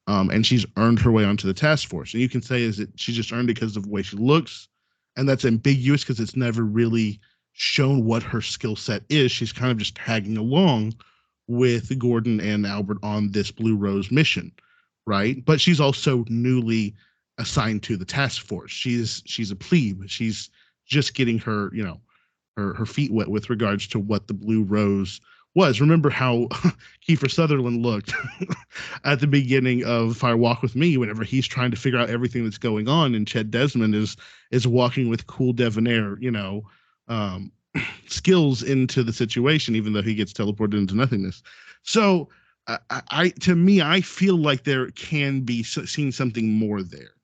And she's earned her way onto the task force. And you can say, is that she just earned it because of the way she looks? And that's ambiguous because it's never really shown what her skill set is. She's kind of just tagging along with Gordon and Albert on this Blue Rose mission, right? But she's also newly assigned to the task force. She's a plebe. She's just getting her, her feet wet with regards to what the Blue Rose was. Remember how Kiefer Sutherland looked at the beginning of Fire Walk with Me whenever he's trying to figure out everything that's going on, and Chet Desmond is walking with cool debonair, skills into the situation, even though he gets teleported into nothingness. So to me, I feel like there can be seen something more there.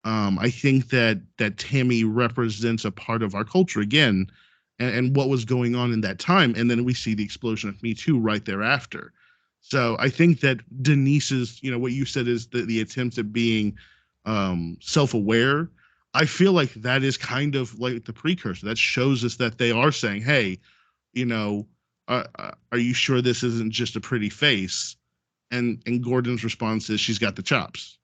I think that Tammy represents a part of our culture again, and what was going on in that time. And then we see the explosion of Me Too right thereafter. So I think that Denise's, what you said is the attempts at being self-aware. I feel like that is kind of like the precursor. That shows us that they are saying, hey, are you sure this isn't just a pretty face? And Gordon's response is, she's got the chops.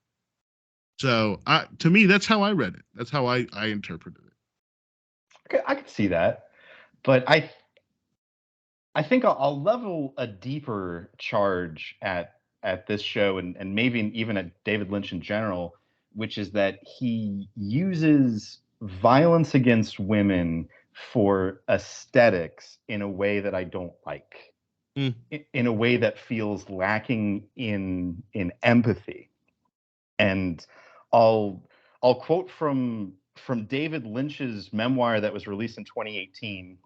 So to me, that's how I read it. That's how I interpreted it. Okay, I could see that, but I think I'll level a deeper charge at this show and maybe even at David Lynch in general, which is that he uses violence against women for aesthetics in a way that I don't like, in a way that feels lacking in empathy. And I'll quote from David Lynch's memoir that was released in 2018.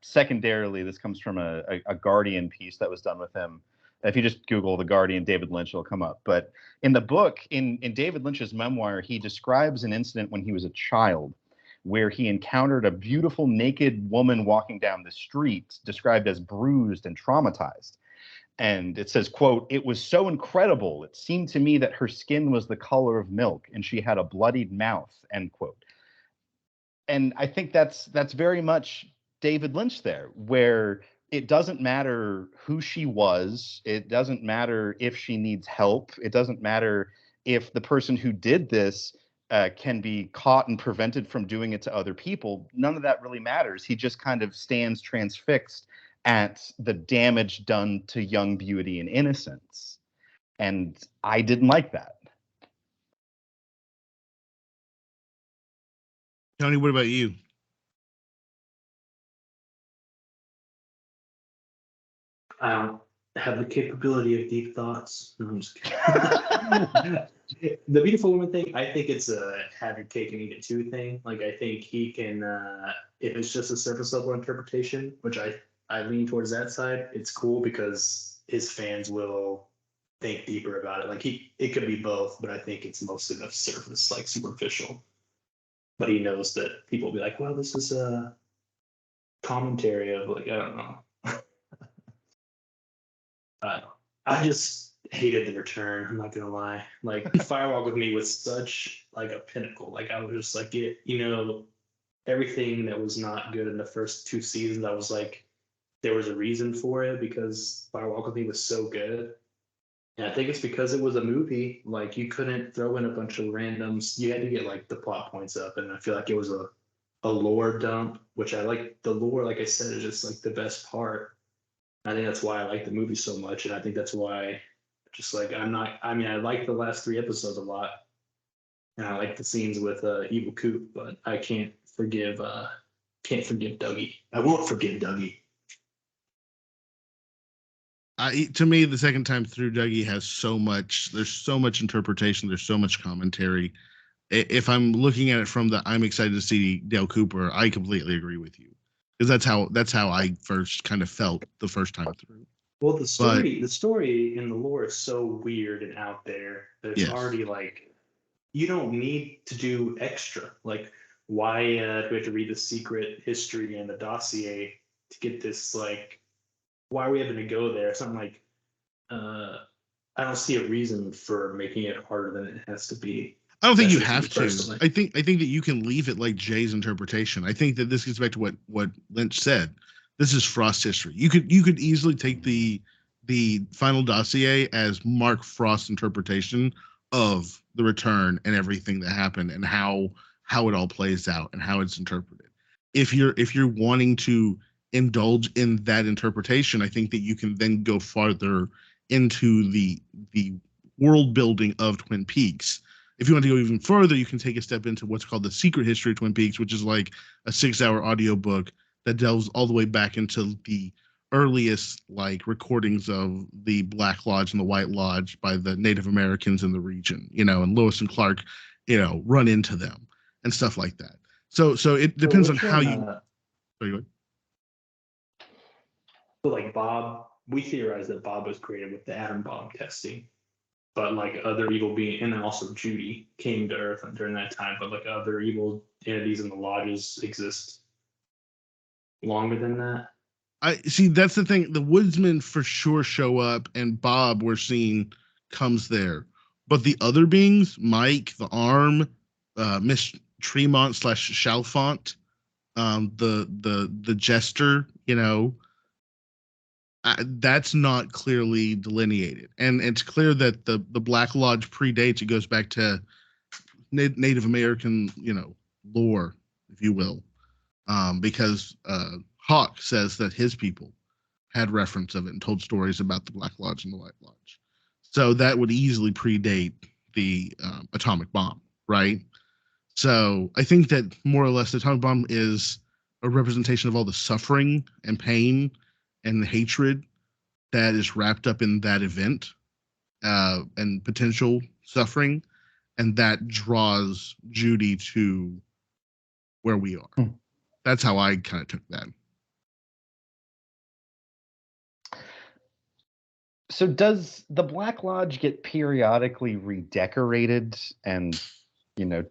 Secondarily, this comes from a Guardian piece that was done with him. If you just Google The Guardian David Lynch, it'll come up. But in the book, in David Lynch's memoir, he describes an incident when he was a child where he encountered a beautiful naked woman walking down the street, described as bruised and traumatized. And it says, quote, "It was so incredible. It seemed to me that her skin was the color of milk and she had a bloodied mouth," end quote. And I think that's very much David Lynch there, where it doesn't matter who she was. It doesn't matter if she needs help. It doesn't matter if the person who did this can be caught and prevented from doing it to other people. None of that really matters. He just kind of stands transfixed at the damage done to young beauty and innocence. And I didn't like that. Tony, what about you? I don't have the capability of deep thoughts. No, I'm just kidding. The beautiful woman thing, I think it's a have your cake and eat it too thing. Like, I think he can, if it's just a surface level interpretation, which I lean towards that side, it's cool because his fans will think deeper about it. Like, it could be both, but I think it's mostly the surface, like superficial. But he knows that people will be like, well, this is a commentary of, like, I don't know. I just hated the return. I'm not gonna lie. Like, Firewalk with Me was such like a pinnacle. Like, I was just like, everything that was not good in the first two seasons, I was like, there was a reason for it because Firewalk with Me was so good. And I think it's because it was a movie. Like, you couldn't throw in a bunch of randoms. You had to get like the plot points up, and I feel like it was a lore dump, which I like. The lore, like I said, is just like the best part. I think that's why I like the movie so much, and I think that's why, just like I'm not. I mean, I like the last 3 episodes a lot, and I like the scenes with Evil Coop, but I can't forgive Dougie. I won't forgive Dougie. To me, the second time through, Dougie has so much. There's so much interpretation. There's so much commentary. If I'm looking at it from the I'm excited to see Dale Cooper, I completely agree with you, because that's how I first kind of felt the first time through. Well, But the story and the lore is so weird and out there that it's yes, already like you don't need to do extra. Like, why do we have to read the secret history and the dossier to get this? Like, why are we having to go there? Something like, I don't see a reason for making it harder than it has to be. I don't think you Especially have to. personally. I think that you can leave it like Jay's interpretation. I think that this gets back to what Lynch said. This is Frost history. You could easily take the final dossier as Mark Frost's interpretation of the return and everything that happened and how it all plays out and how it's interpreted. If you're wanting to indulge in that interpretation, I think that you can then go farther into the world building of Twin Peaks. If you want to go even further, you can take a step into what's called the secret history of Twin Peaks, which is like a 6-hour audiobook that delves all the way back into the earliest like recordings of the Black Lodge and the White Lodge by the Native Americans in the region, and Lewis and Clark, run into them and stuff like that. So it depends on how you. Sorry, go ahead. So like Bob, we theorize that Bob was created with the atom bomb testing, but like other evil beings, and then also Judy came to Earth during that time, but like other evil entities in the lodges exist longer than that. I see. That's the thing. The woodsmen for sure show up, and Bob we're seeing comes there. But the other beings, Mike, the Arm, Miss Tremont / Chalfont, the Jester, that's not clearly delineated, and it's clear that the Black Lodge predates. It goes back to Native American, lore, if you will, because Hawk says that his people had reference of it and told stories about the Black Lodge and the White Lodge. So that would easily predate the atomic bomb, right? So I think that more or less the atomic bomb is a representation of all the suffering and pain and hatred that is wrapped up in that event and potential suffering, and that draws Judy to where we are. That's how I kind of took that. So does the Black Lodge get periodically redecorated? And,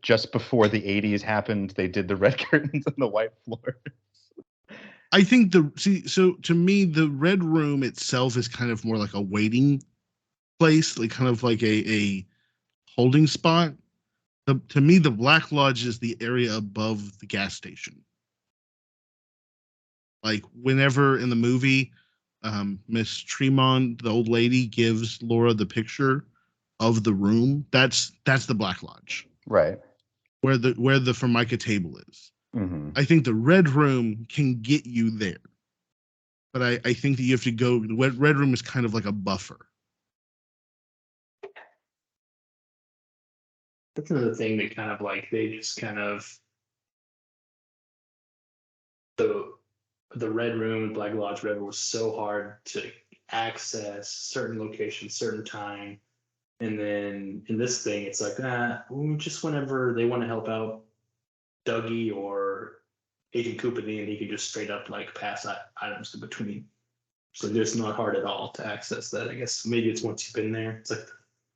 just before the 80s happened, they did the red curtains and the white floor. I think so to me, the Red Room itself is kind of more like a waiting place, like kind of like a holding spot. To me, the Black Lodge is the area above the gas station. Like whenever in the movie, Miss Tremont, the old lady, gives Laura the picture of the room, that's the Black Lodge, right? Where the Formica table is. Mm-hmm. I think the Red Room can get you there, but I think that you have to go. The Red Room is kind of like a buffer. That's another thing that kind of like they just kind of the Red Room and Black Lodge Red was so hard to access certain locations, certain time. And then in this thing, it's like, just whenever they want to help out Dougie or Agent Coop and he can just straight up like pass items in between. So it's not hard at all to access that. I guess maybe it's once you've been there. It's like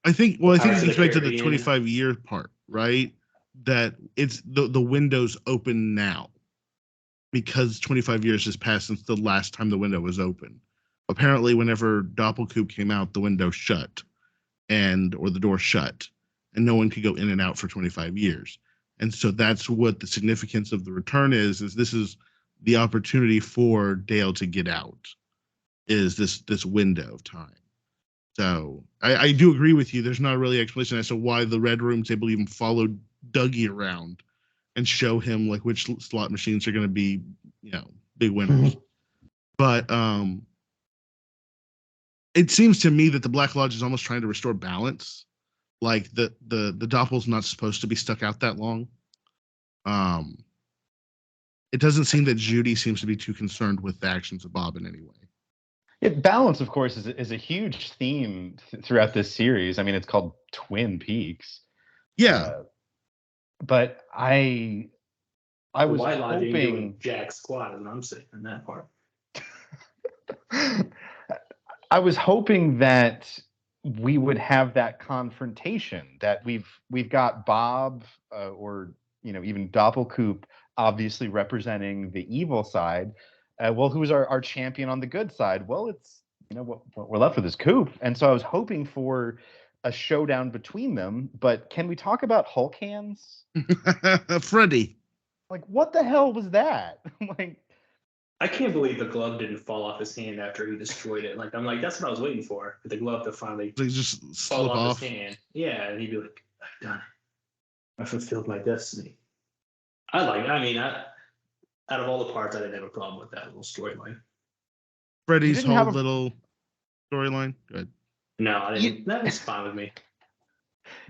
I think it gets back to the Caribbean. 25-year part, right? That it's the window's open now because 25 years has passed since the last time the window was open. Apparently, whenever Doppelcoop came out, the window shut or the door shut, and no one could go in and out for 25 years. And so that's what the significance of the return is this is the opportunity for Dale to get out, is this window of time. So I do agree with you. There's not really explanation as to why the Red Room's able to even follow Dougie around and show him like which slot machines are going to be, big winners. But it seems to me that the Black Lodge is almost trying to restore balance. Like the Doppel's not supposed to be stuck out that long. It doesn't seem that Judy seems to be too concerned with the actions of Bob in any way. Yeah, balance, of course, is a huge theme throughout this series. I mean, it's called Twin Peaks. Yeah. But I was White Lodge ain't doing hoping jack squat, as I'm saying in that part. I was hoping that we would have that confrontation, that we've got Bob or even Doppelkoop obviously representing the evil side. Well, who's our champion on the good side? Well, it's what we're left with is Coop, and so I was hoping for a showdown between them. But can we talk about Hulk hands? Freddy. Like, what the hell was that? Like, I can't believe the glove didn't fall off his hand after he destroyed it. Like, I'm like, that's what I was waiting for the glove to finally They just fall slip off his hand. Yeah, and he'd be like, I've done it. I fulfilled my destiny. Out of all the parts, I didn't have a problem with that little storyline. Freddy's whole little storyline. Good. No, I didn't. That was fine with me.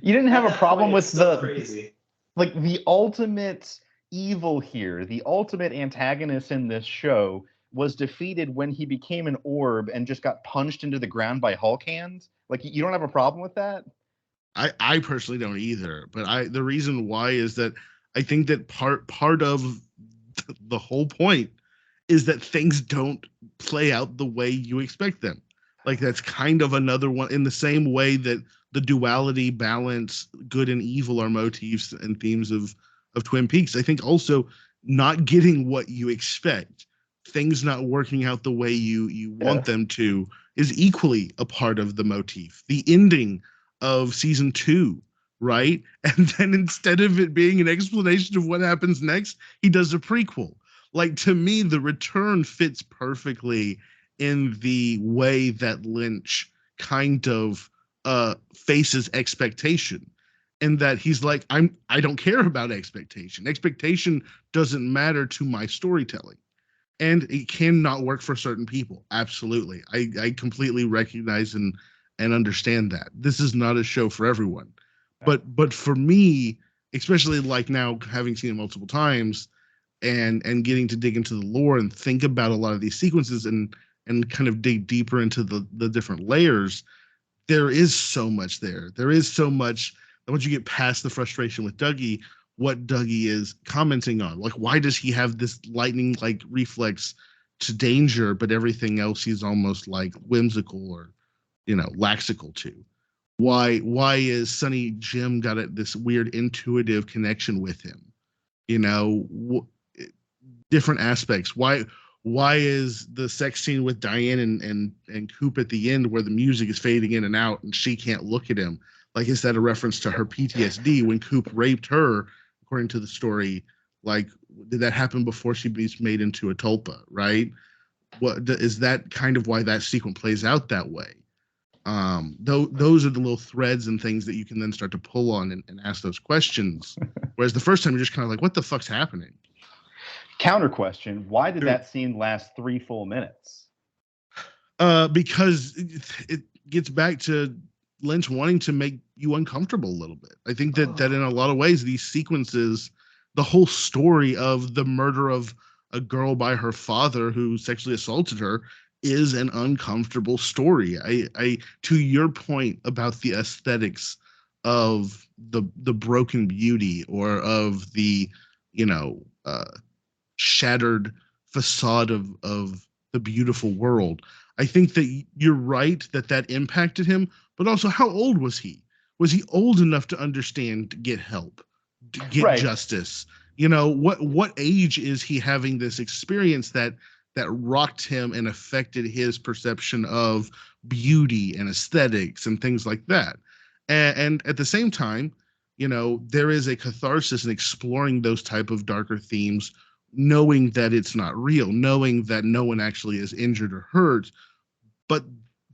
You didn't have a problem with crazy. Like the ultimate evil here, the ultimate antagonist in this show was defeated when he became an orb and just got punched into the ground by Hulk hands. Like, you don't have a problem with that? I personally don't either. But the reason why is that I think that part of the whole point is that things don't play out the way you expect them. Like, that's kind of another one in the same way that the duality, balance, good and evil are motifs and themes of Twin Peaks. I think also not getting what you expect, things not working out the way you want them to, is equally a part of the motif. The ending of season 2, right? And then instead of it being an explanation of what happens next, he does a prequel. Like, to me, The Return fits perfectly in the way that Lynch kind of faces expectation, and that he's like, I don't care about expectation. Expectation doesn't matter to my storytelling, and it cannot work for certain people. Absolutely, I completely recognize and understand that this is not a show for everyone, but for me, especially like now having seen it multiple times and getting to dig into the lore and think about a lot of these sequences and kind of dig deeper into the different layers. There is so much there. There is so much. Once you get past the frustration with Dougie, what Dougie is commenting on, like, why does he have this lightning like reflex to danger, but everything else he's almost like whimsical or laxical to? Why is Sonny Jim got this weird intuitive connection with him? Different aspects. Why is the sex scene with Diane and Coop at the end, where the music is fading in and out and she can't look at him? Like, is that a reference to her PTSD when Coop raped her, according to the story? Like, did that happen before she was made into a tulpa, right? What is that kind of why that sequence plays out that way? Those are the little threads and things that you can then start to pull on and ask those questions. Whereas the first time you're just kind of like, what the fuck's happening? Counter question: why did that scene last 3 full minutes? Because it gets back to Lynch wanting to make you uncomfortable a little bit. I think that in a lot of ways, these sequences, the whole story of the murder of a girl by her father who sexually assaulted her, is an uncomfortable story. I to your point about the aesthetics of the broken beauty or of the shattered facade of the beautiful world, I think that you're right that impacted him. But also, how old was he? Was he old enough to understand, to get help, to get justice? What age is he having this experience that rocked him and affected his perception of beauty and aesthetics and things like that? And at the same time, there is a catharsis in exploring those type of darker themes, knowing that it's not real, knowing that no one actually is injured or hurt, but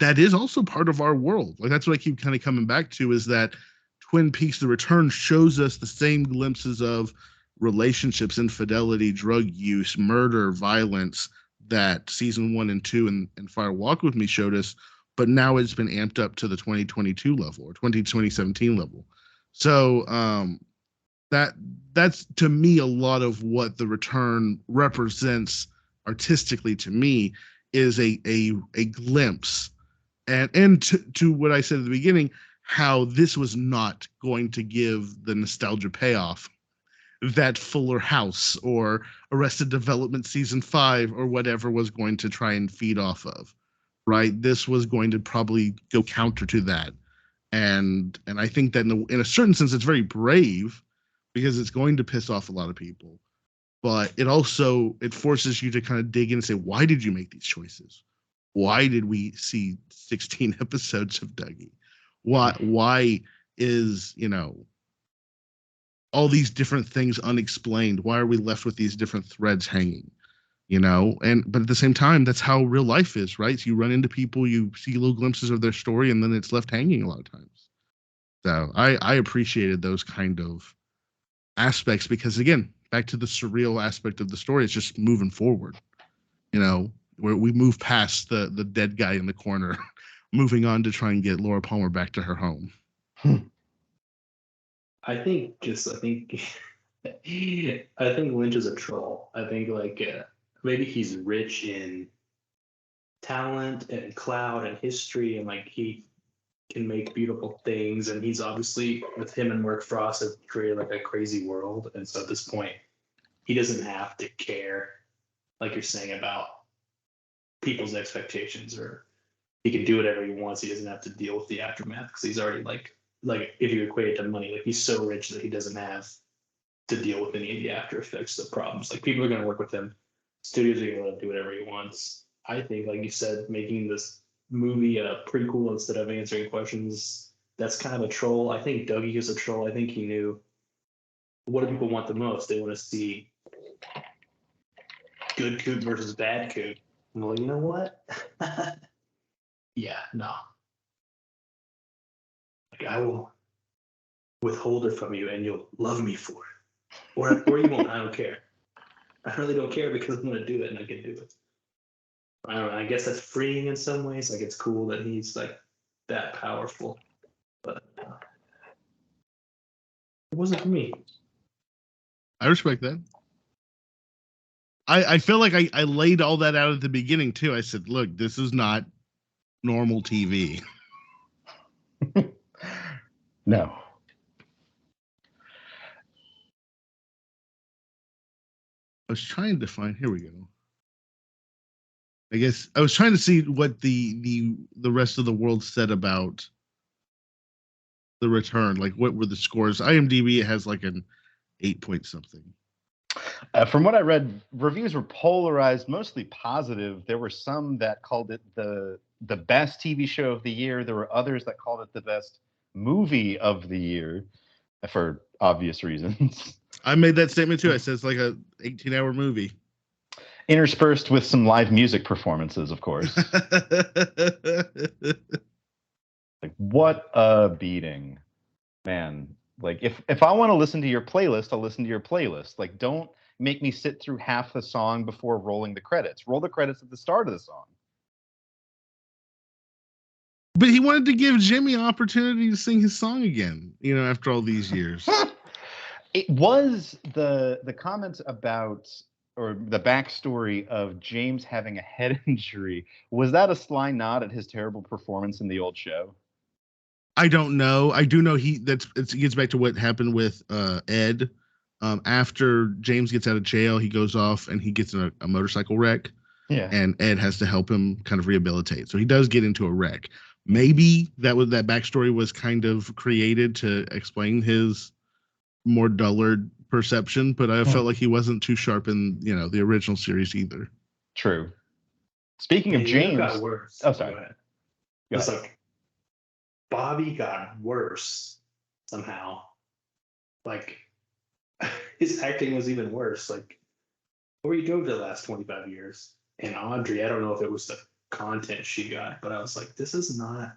that is also part of our world. Like, that's what I keep kind of coming back to, is that Twin Peaks: The Return shows us the same glimpses of relationships, infidelity, drug use, murder, violence that season 1 and 2 and Fire Walk With Me showed us, but now it's been amped up to the 2022 level or 2017 level. So that's to me a lot of what the return represents artistically to me is a glimpse and to what I said at the beginning, how this was not going to give the nostalgia payoff that Fuller House or Arrested Development season 5 or whatever was going to try and feed off of, right? This was going to probably go counter to that. And I think that in a certain sense, it's very brave because it's going to piss off a lot of people. But it forces you to kind of dig in and say, why did you make these choices? Why did we see 16 episodes of Dougie? Why is, all these different things unexplained? Why are we left with these different threads hanging? But at the same time, that's how real life is, right? So you run into people, you see little glimpses of their story, and then it's left hanging a lot of times. So I appreciated those kind of aspects because, again, back to the surreal aspect of the story, it's just moving forward, where we move past the dead guy in the corner, moving on to try and get Laura Palmer back to her home. I think Lynch is a troll. I think maybe he's rich in talent and clout and history, and he can make beautiful things. And he's obviously, with him and Mark Frost, have created a crazy world. And so at this point, he doesn't have to care, like you're saying, about people's expectations, or he can do whatever he wants. He doesn't have to deal with the aftermath because he's already if you equate it to money, he's so rich that he doesn't have to deal with any of the after effects of the problems. People are going to work with him. Studios are going to do whatever he wants. I think, like you said, making this movie a prequel instead of answering questions, that's kind of a troll. I think Dougie is a troll. I think he knew, what do people want the most? They want to see good Coot versus bad Coot. Well, you know what? Yeah, no. I will withhold it from you and you'll love me for it. Or you won't. I don't care. I really don't care because I'm going to do it and I can do it. I don't know. I guess that's freeing in some ways. It's cool that he's that powerful. But it wasn't for me. I respect that. I feel like I laid all that out at the beginning too. I said, look, this is not normal TV. No. I was trying to find. Here we go. I guess I was trying to see what the rest of the world said about the return. What were the scores? IMDb has an 8 point something. From what I read, reviews were polarized, mostly positive. There were some that called it the best TV show of the year. There were others that called it the best movie of the year, for obvious reasons. I made that statement too. I said it's like a 18-hour movie. Interspersed with some live music performances, of course. What a beating, man. If I want to listen to your playlist, I'll listen to your playlist. Don't make me sit through half the song before rolling the credits. Roll the credits at the start of the song. But he wanted to give Jimmy an opportunity to sing his song again, after all these years. It was the comments about, or the backstory of James having a head injury. Was that a sly nod at his terrible performance in the old show? I don't know. I do know it gets back to what happened with Ed. After James gets out of jail, he goes off and he gets in a motorcycle wreck. Yeah. And Ed has to help him kind of rehabilitate. So he does get into a wreck. Maybe that backstory was kind of created to explain his more dullard perception, but I felt like he wasn't too sharp in the original series either. True. Speaking of James, got worse. Oh, sorry. Go ahead. Bobby got worse somehow. His acting was even worse. Where you drove the last 25 years. And Audrey, I don't know if it was the content she got, but I was like, this is not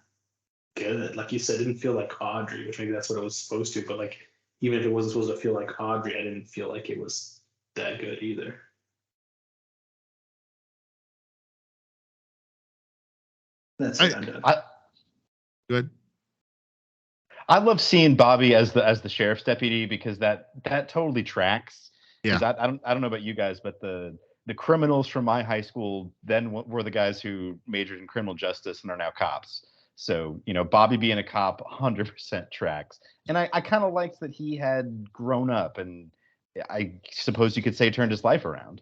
good. Like you said, it didn't feel like Audrey, which maybe that's what it was supposed to. But even if it wasn't supposed to feel like Audrey, I didn't feel like it was that good either. That's what I'm doing. Good. I love seeing Bobby as the sheriff's deputy because that totally tracks. Yeah. Because I don't know about you guys, but the criminals from my high school then were the guys who majored in criminal justice and are now cops. So, Bobby being a cop 100% tracks. And I kind of liked that he had grown up and I suppose you could say turned his life around.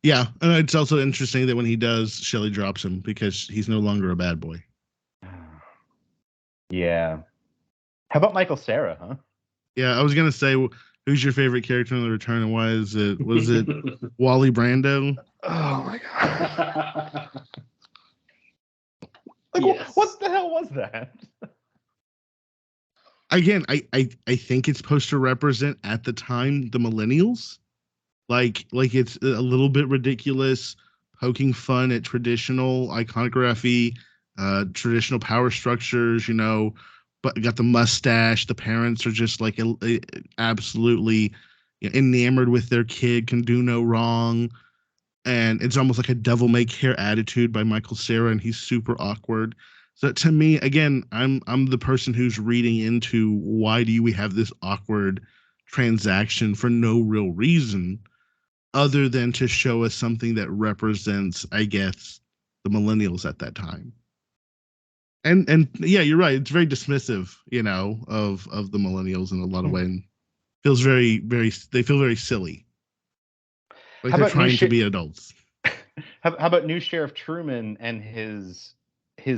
Yeah. And it's also interesting that when he does, Shelley drops him because he's no longer a bad boy. Yeah. How about Michael Cera, huh? Yeah. I was going to say, who's your favorite character in The Return and why was it Wally Brando? Oh my God. Yes. What the hell was that? Again, I think it's supposed to represent at the time the millennials. Like it's a little bit ridiculous, poking fun at traditional iconography, traditional power structures, but got the mustache. The parents are just like absolutely enamored with their kid, can do no wrong. And it's almost like a devil may care attitude by Michael Cera, and he's super awkward. So to me, again, I'm the person who's reading into why do we have this awkward transaction for no real reason other than to show us something that represents, I guess, the millennials at that time. And yeah, you're right. It's very dismissive, of the millennials in a lot of ways. And feels very, very. They feel very silly, like they're trying to be adults. How about new Sheriff Truman and his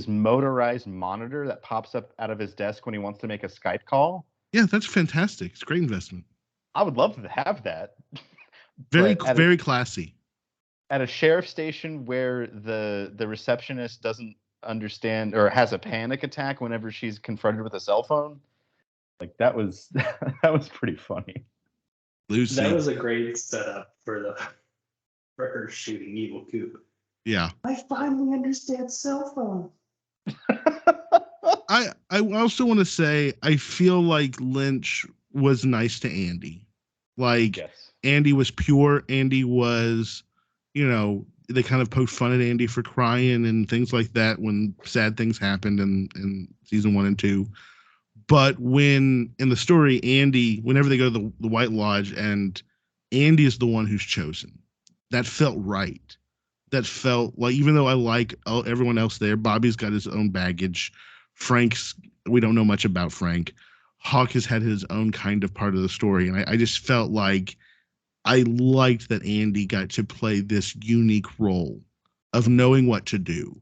motorized monitor that pops up out of his desk when he wants to make a Skype call? Yeah, that's fantastic. It's a great investment. I would love to have that. Very classy. At a sheriff station where the receptionist doesn't understand or has a panic attack whenever she's confronted with a cell phone. Like that was pretty funny. Lucy. That was a great setup for her shooting Evil Coop. Yeah. I finally understand cell phone. I also want to say I feel like Lynch was nice to Andy. Like yes. Andy was pure. Andy was, they kind of poked fun at Andy for crying and things like that when sad things happened in season 1 and 2. But when in the story, Andy, whenever they go to the White Lodge and Andy is the one who's chosen, that felt right. That felt like, even though I like everyone else there, Bobby's got his own baggage. We don't know much about Frank. Hawk has had his own kind of part of the story. And I just felt like I liked that Andy got to play this unique role of knowing what to do,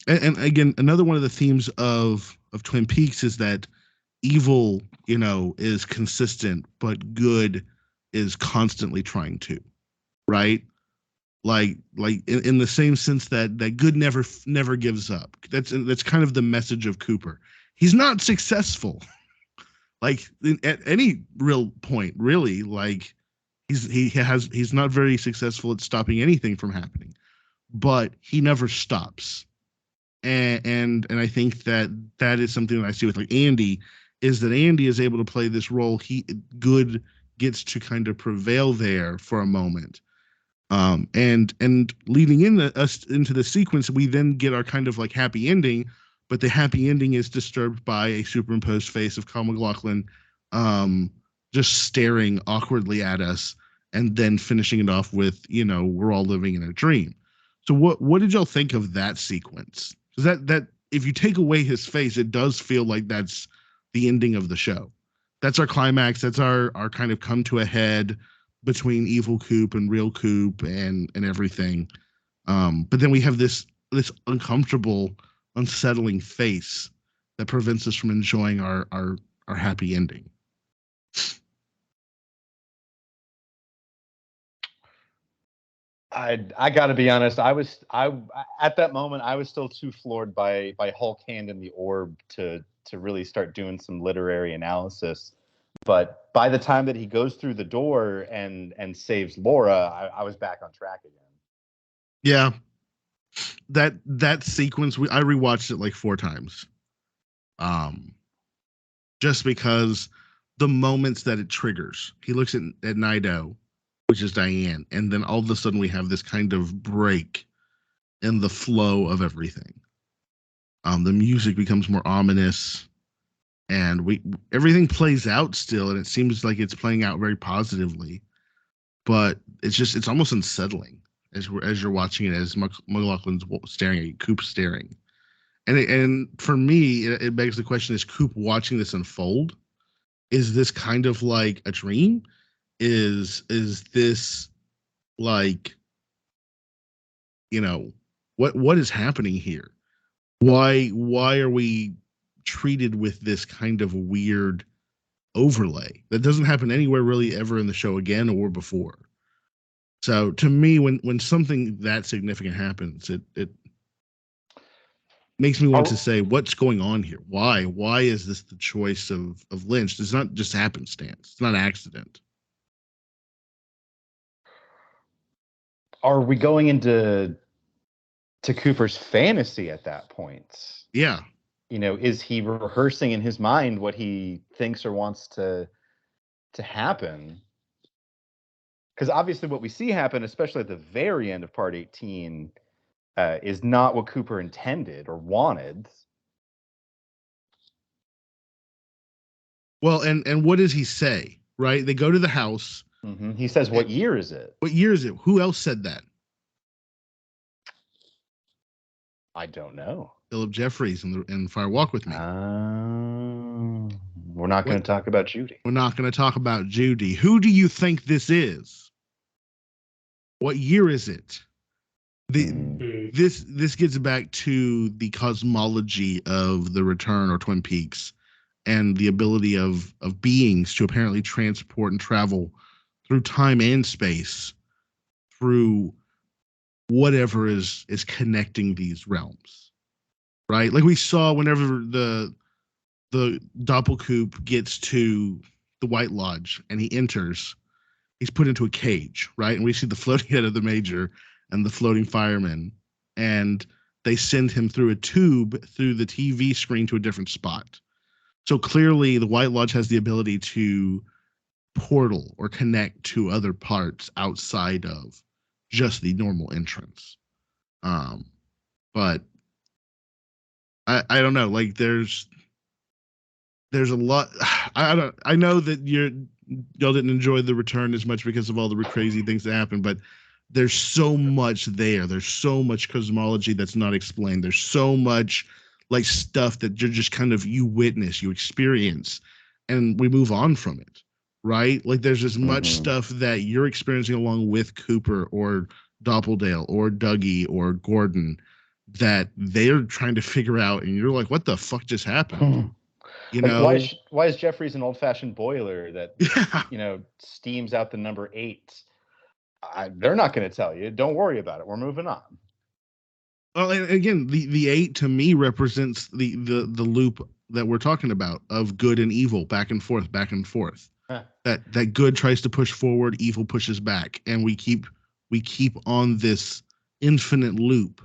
and again, another one of the themes of Twin Peaks is that evil, is consistent, but good is constantly trying to, right? Like in the same sense that good never gives up. That's kind of the message of Cooper. He's not successful. Like at any real point, really, like he's not very successful at stopping anything from happening, but he never stops. And I think that is something that I see with like Andy, is that Andy is able to play this role. Good gets to kind of prevail there for a moment. And leading us into the sequence, we then get our kind of like happy ending, but the happy ending is disturbed by a superimposed face of Kyle MacLachlan, just staring awkwardly at us, and then finishing it off with, we're all living in a dream. So what did y'all think of that sequence? Because that if you take away his face, it does feel like that's the ending of the show. That's our climax. That's our kind of come to a head between evil Coop and real Coop and everything. But then we have this uncomfortable, unsettling face that prevents us from enjoying our happy ending. I got to be honest. I at that moment I was still too floored by Hulk hand in the orb to really start doing some literary analysis. But by the time that he goes through the door and saves Laura, I was back on track again. Yeah, that sequence, I rewatched it like 4 times, just because the moments that it triggers. He looks at Nido, which is Diane, and then all of a sudden we have this kind of break in the flow of everything. The music becomes more ominous, and everything plays out still, and it seems like it's playing out very positively, but it's almost unsettling as you're watching it, as MacLachlan's staring at you, Coop's staring, and for me, it begs the question: is Coop watching this unfold? Is this kind of like a dream? Is this like, what is happening here? Why are we treated with this kind of weird overlay that doesn't happen anywhere really ever in the show again or before? So to me, when something that significant happens, it makes me want to say, what's going on here? Why is this the choice of Lynch? It's not just happenstance. It's not an accident. Are we going into Cooper's fantasy at that point? Yeah. Is he rehearsing in his mind what he thinks or wants to happen? Because obviously what we see happen, especially at the very end of part 18, is not what Cooper intended or wanted. Well, and what does he say, right? They go to the house. Mm-hmm. He says, what year is it? What year is it? Who else said that? I don't know. Philip Jeffries in Fire Walk with Me. We're not going to talk about Judy. We're not going to talk about Judy. Who do you think this is? What year is it? This gets back to the cosmology of The Return or Twin Peaks, and the ability of beings to apparently transport and travel through time and space, through whatever is connecting these realms, right? Like we saw whenever the Doppelcoop gets to the White Lodge and he enters, he's put into a cage, right? And we see the floating head of the Major and the floating fireman, and they send him through a tube through the TV screen to a different spot. So clearly the White Lodge has the ability to portal or connect to other parts outside of just the normal entrance. But I don't know, like there's a lot. I know that y'all didn't enjoy The Return as much because of all the crazy things that happened, but there's so much there. There's so much cosmology that's not explained. There's so much like stuff that you're just kind of, you witness, you experience, and we move on from it, right? Like there's as much stuff that you're experiencing along with Cooper or Doppeldale or Dougie or Gordon that they're trying to figure out, and you're like, what the fuck just happened? Why is Jeffries an old-fashioned boiler that steams out the number 8? They're not going to tell you. Don't worry about it. We're moving on. Well, and again, the 8 to me represents the loop that we're talking about of good and evil, back and forth. Huh. That good tries to push forward, evil pushes back, and we keep on this infinite loop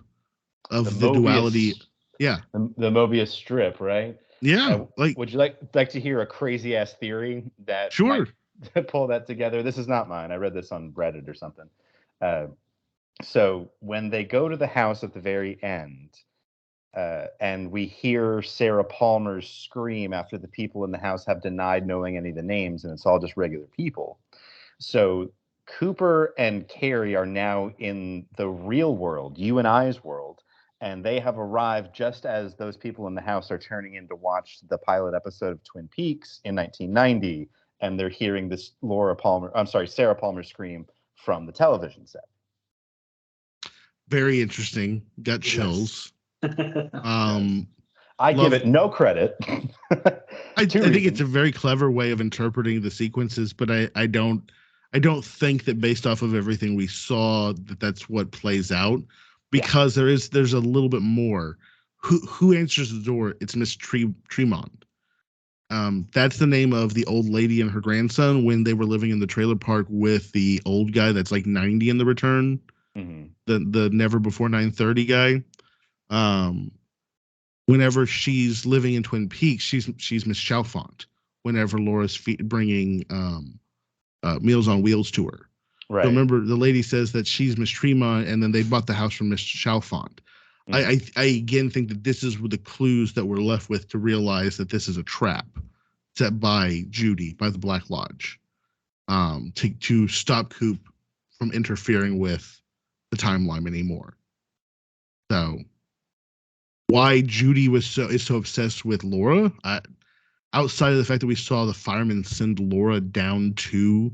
of the duality. Yeah, the Mobius strip, right? Yeah. Would you like to hear a crazy ass theory that sure might pull that together? This is not mine. I read this on Reddit or something. So when they go to the house at the very end, and we hear Sarah Palmer's scream after the people in the house have denied knowing any of the names, and it's all just regular people. So Cooper and Carrie are now in the real world, you and I's world, and they have arrived just as those people in the house are turning in to watch the pilot episode of Twin Peaks in 1990, and they're hearing this Sarah Palmer scream from the television set. Very interesting. Got chills. I give it no credit. I think it's a very clever way of interpreting the sequences, but I don't think that based off of everything we saw that's what plays out, because there's a little bit more. Who answers the door? It's Miss Tremont. That's the name of the old lady and her grandson when they were living in the trailer park with the old guy that's like 90 in The Return. Mm-hmm. The never before 9:30 guy. Whenever she's living in Twin Peaks, she's Miss Chalfont. Whenever Laura's bringing Meals on Wheels to her, Right. So remember, the lady says that she's Miss Tremont, and then they bought the house from Miss Chalfont. I again think that this is the clues that we're left with to realize that this is a trap set by Judy, by the Black Lodge, to stop Coop from interfering with the timeline anymore. So why Judy is so obsessed with Laura, outside of the fact that we saw the firemen send Laura down to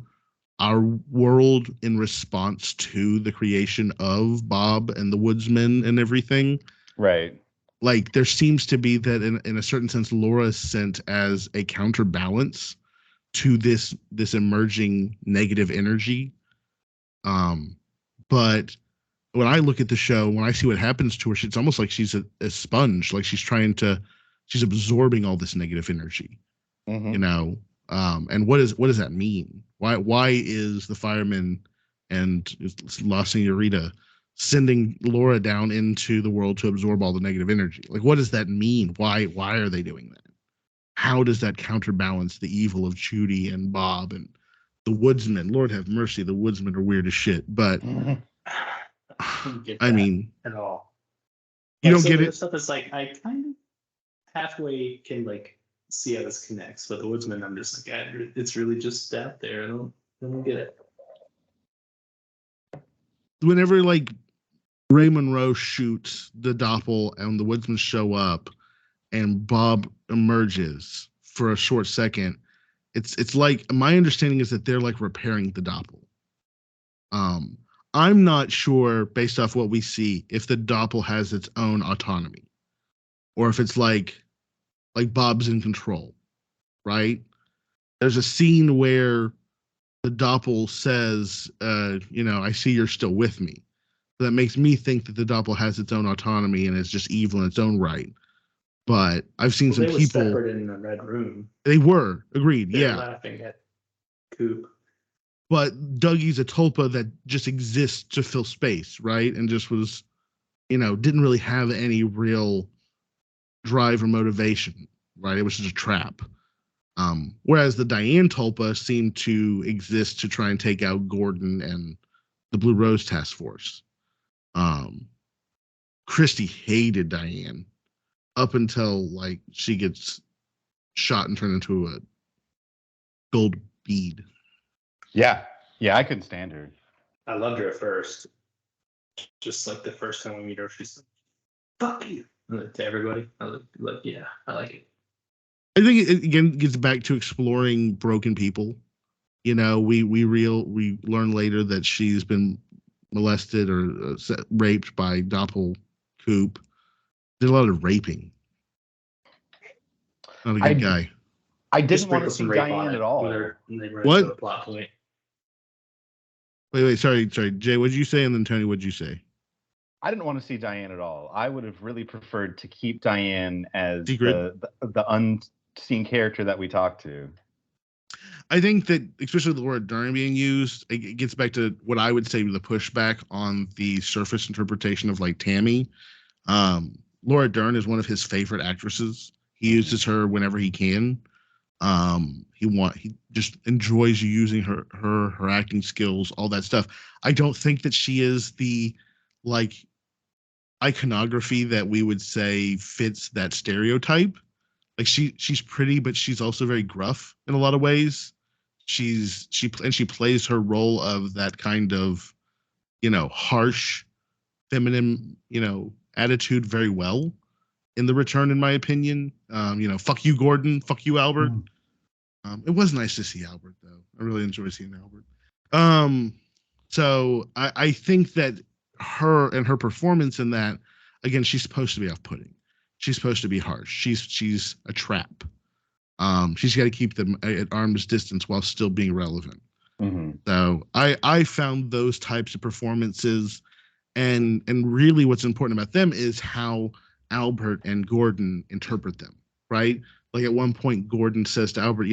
our world in response to the creation of Bob and the Woodsmen and everything. Right. Like, there seems to be that in a certain sense, Laura is sent as a counterbalance to this emerging negative energy. But when I look at the show, when I see what happens to her, it's almost like she's a sponge. Like she's absorbing all this negative energy, you know? And what does that mean? Why is the fireman and La Senorita sending Laura down into the world to absorb all the negative energy? Like, what does that mean? Why are they doing that? How does that counterbalance the evil of Judy and Bob and the Woodsmen? Lord have mercy, the Woodsmen are weird as shit. But I mean, at all. You like, don't get the it. Stuff is like I kind of halfway can like see how this connects, but the Woodsman, I'm just like, it's really just out there. I don't get it. Whenever like Ray Monroe shoots the doppel and the Woodsmen show up and Bob emerges for a short second, it's like, my understanding is that they're like repairing the doppel. I'm not sure, based off what we see, if the doppel has its own autonomy or if it's like Bob's in control, right? There's a scene where the doppel says, I see you're still with me. So that makes me think that the doppel has its own autonomy and is just evil in its own right. But I've seen some people. They were separate in the red room. They were, agreed, They're yeah. laughing at Coop. But Dougie's a tulpa that just exists to fill space, right? And just was, didn't really have any real drive or motivation, right? It was just a trap. Whereas the Diane tulpa seemed to exist to try and take out Gordon and the Blue Rose Task Force. Christy hated Diane up until like she gets shot and turned into a gold bead. Yeah, I couldn't stand her. I loved her at first. Just like the first time we meet her, she's like, "Fuck you," to everybody. I was like, yeah, I like it. I think it again gets back to exploring broken people. We learn later that she's been molested or raped by Doppel Coop. There's a lot of raping. Not a good guy. I didn't want to see Diane at all. What? The plot point. Wait, sorry, Jay, what'd you say? And then Tony, what'd you say? I didn't want to see Diane at all. I would have really preferred to keep Diane as Secret. the unseen character that we talked to. I think that, especially the word Dern being used, it gets back to what I would say the pushback on the surface interpretation of like Tammy. Laura Dern is one of his favorite actresses. He uses her whenever he can. He just enjoys using her acting skills, all that stuff. I don't think that she is the like iconography that we would say fits that stereotype. Like she's pretty, but she's also very gruff in a lot of ways. She plays her role of that kind of, harsh, feminine, attitude very well in The Return, in my opinion. Fuck you, Gordon. Fuck you, Albert. It was nice to see Albert, though. I really enjoy seeing Albert. So I think that her and her performance in that, again, she's supposed to be off-putting. She's supposed to be harsh. She's a trap. She's got to keep them at arm's distance while still being relevant. So I found those types of performances, and really what's important about them is how Albert and Gordon interpret them, right? Like at one point, Gordon says to Albert,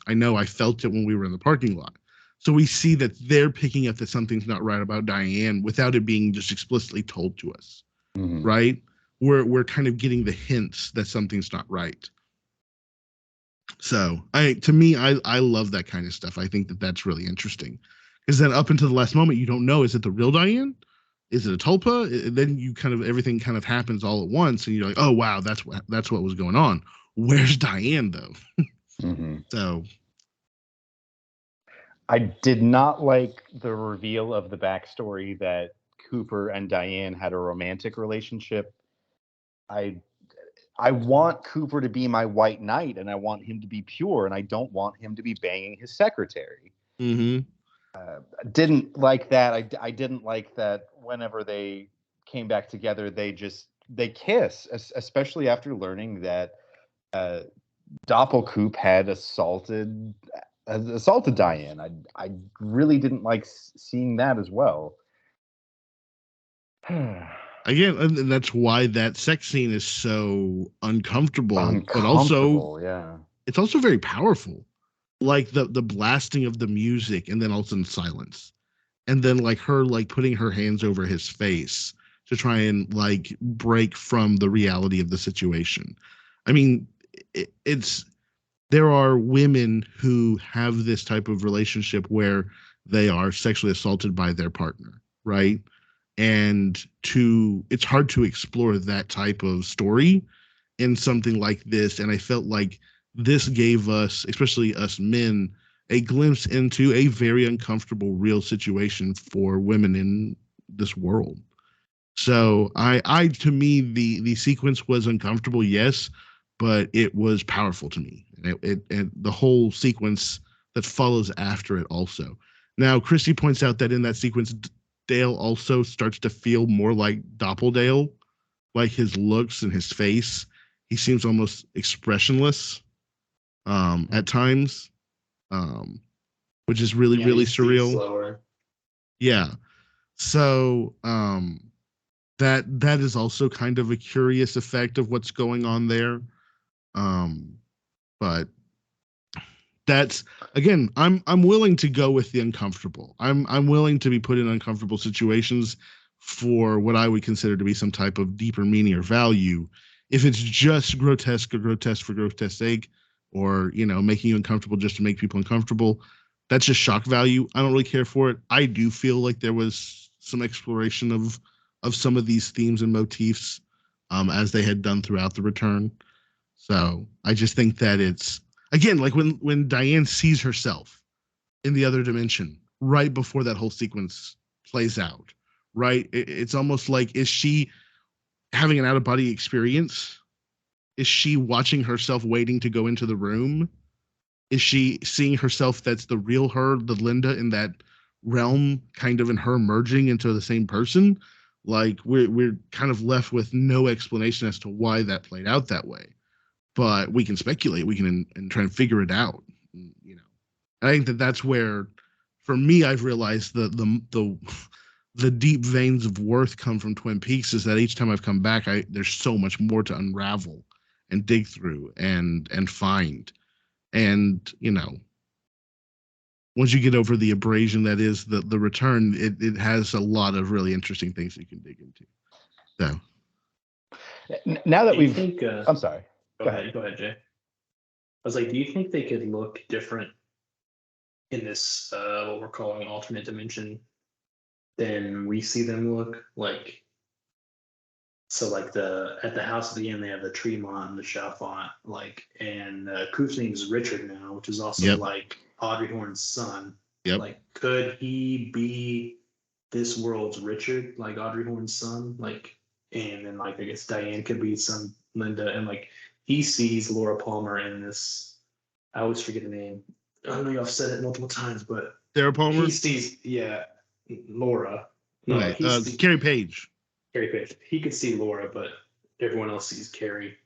I know I felt it when we were in the parking lot. So we see that they're picking up that something's not right about Diane without it being just explicitly told to us, right? We're kind of getting the hints that something's not right. So I love that kind of stuff. I think that that's really interesting Because then up until the last moment, you don't know, is it the real Diane? Is it a tulpa? And then you kind of, everything kind of happens all at once, and you're like, oh wow, that's what was going on. Where's Diane though? Mm-hmm. So I did not like the reveal of the backstory that Cooper and Diane had a romantic relationship. I want Cooper to be my white knight, and I want him to be pure, and I don't want him to be banging his secretary. mm-hmm. Didn't like that. I didn't like that whenever they came back together, they kiss, especially after learning that Doppelcoop had assaulted Diane. I really didn't like seeing that as well. Again, and that's why that sex scene is so uncomfortable, but Uncomfortable, also yeah. it's also very powerful. Like the blasting of the music, and then all of a sudden silence, and then like her like putting her hands over his face to try and like break from the reality of the situation. I mean, it's there are women who have this type of relationship where they are sexually assaulted by their partner, right? And it's hard to explore that type of story in something like this. And I felt like this gave us, especially us men, a glimpse into a very uncomfortable real situation for women in this world. So I to me the sequence was uncomfortable, yes, but it was powerful to me. And the whole sequence that follows after it also. Now, Christy points out that in that sequence, Dale also starts to feel more like Doppeldale, like his looks and his face. He seems almost expressionless at times, which is really, Yeah, really he speaks surreal. slower. Yeah. So that is also kind of a curious effect of what's going on there. But that's again, I'm willing to go with the uncomfortable. I'm willing to be put in uncomfortable situations for what I would consider to be some type of deeper meaning or value. If it's just grotesque or grotesque for grotesque sake, or making you uncomfortable just to make people uncomfortable, that's just shock value. I don't really care for it. I do feel like there was some exploration of some of these themes and motifs as they had done throughout the return. So I just think that it's again like when Diane sees herself in the other dimension right before that whole sequence plays out, right? It's almost like, is she having an out of body experience? Is she watching herself waiting to go into the room? Is she seeing herself that's the real her, the Linda in that realm, kind of in her merging into the same person? Like we're kind of left with no explanation as to why that played out that way. But we can speculate, we can and try and figure it out. And I think that that's where, for me, I've realized the deep veins of worth come from Twin Peaks is that each time I've come back, there's so much more to unravel and dig through and find. And once you get over the abrasion that is the return, it has a lot of really interesting things you can dig into. So now that we've think, I'm sorry. Go ahead, Jay. I was like, do you think they could look different in this what we're calling alternate dimension than we see them look? Like, so like at the house at the end, they have the Tremont and the Chalfont, like, and Coop's name is Richard now, which is also like Audrey Horne's son. Yep. Like, could he be this world's Richard, like Audrey Horne's son? Like, and then like I guess Diane could be some Linda, and like he sees Laura Palmer in this. I always forget the name. I know I've said it multiple times, but Sarah Palmer. he sees, yeah, Laura. No, okay. Carrie Page. Carrie Page. He could see Laura, but everyone else sees Carrie.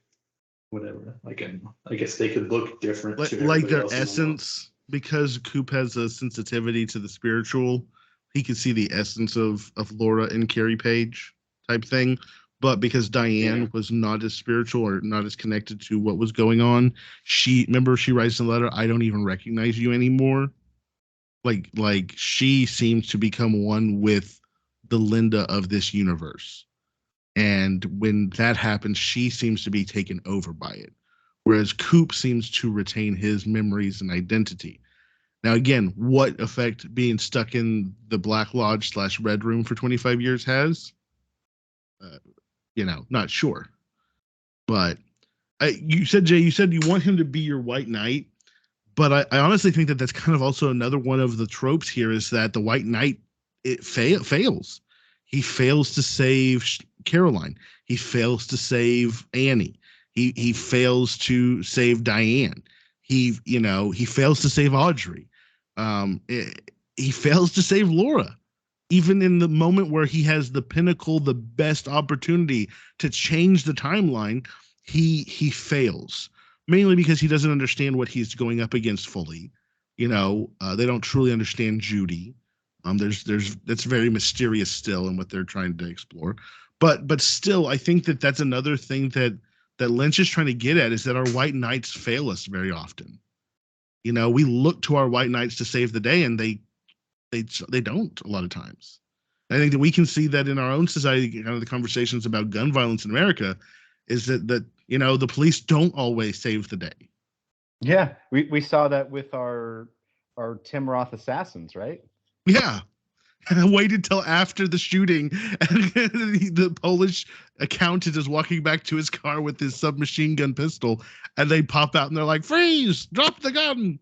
Whatever. Like, I guess they could look different to like their else essence, because Coop has a sensitivity to the spiritual. He could see the essence of Laura and Carrie Page type thing. But because Diane was not as spiritual or not as connected to what was going on, she writes in the letter, "I don't even recognize you anymore." Like she seems to become one with the Linda of this universe. And when that happens, she seems to be taken over by it. Whereas Coop seems to retain his memories and identity. Now, again, what effect being stuck in the Black Lodge / Red Room for 25 years has, not sure. But you said, Jay, you want him to be your White Knight. But I honestly think that that's kind of also another one of the tropes here is that the White Knight fails. He fails to save Caroline. He fails to save Annie. He fails to save Diane. He fails to save Audrey. He fails to save Laura. Even in the moment where he has the pinnacle, the best opportunity to change the timeline, he fails. Mainly because he doesn't understand what he's going up against fully. They don't truly understand Judy. That's very mysterious still in what they're trying to explore. But still, I think that's another thing that Lynch is trying to get at is that our White Knights fail us very often. We look to our White Knights to save the day, and they don't a lot of times. I think that we can see that in our own society, kind of the conversations about gun violence in America, is that the police don't always save the day. Yeah, we saw that with our Tim Roth assassins, right? Yeah. And I waited till after the shooting, and the Polish accountant is walking back to his car with his submachine gun pistol, and they pop out and they're like, "Freeze! Drop the gun!"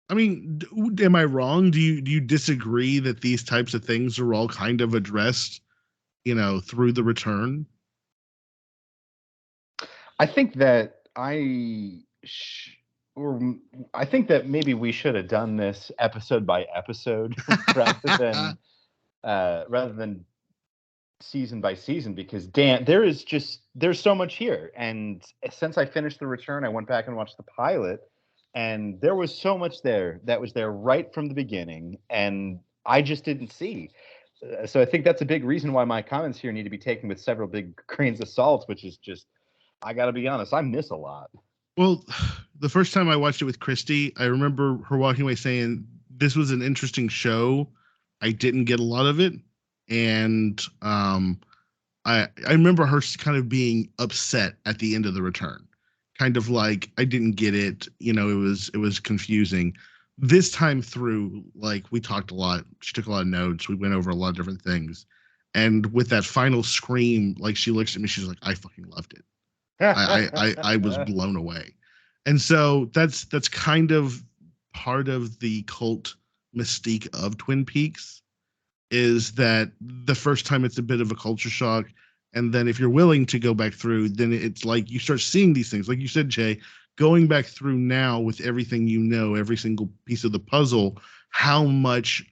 I mean, am I wrong? Do you disagree that these types of things are all kind of addressed, through the return? I think that I think that maybe we should have done this episode by episode rather than season by season, because Dan, there's so much here. And since I finished the return, I went back and watched the pilot, and there was so much there that was there right from the beginning, and I just didn't see. So I think that's a big reason why my comments here need to be taken with several big grains of salt, which is just, I got to be honest, I miss a lot. Well, the first time I watched it with Christy, I remember her walking away saying, "This was an interesting show. I didn't get a lot of it." And I remember her kind of being upset at the end of the return. Kind of like, I didn't get it. It was confusing. This time through, like, we talked a lot. She took a lot of notes. We went over a lot of different things. And with that final scream, like, she looks at me, she's like, "I fucking loved it. I was blown away." And so that's kind of part of the cult mystique of Twin Peaks, is that the first time it's a bit of a culture shock. And then if you're willing to go back through, then it's like you start seeing these things. Like you said, Jay, going back through now with everything, every single piece of the puzzle, how much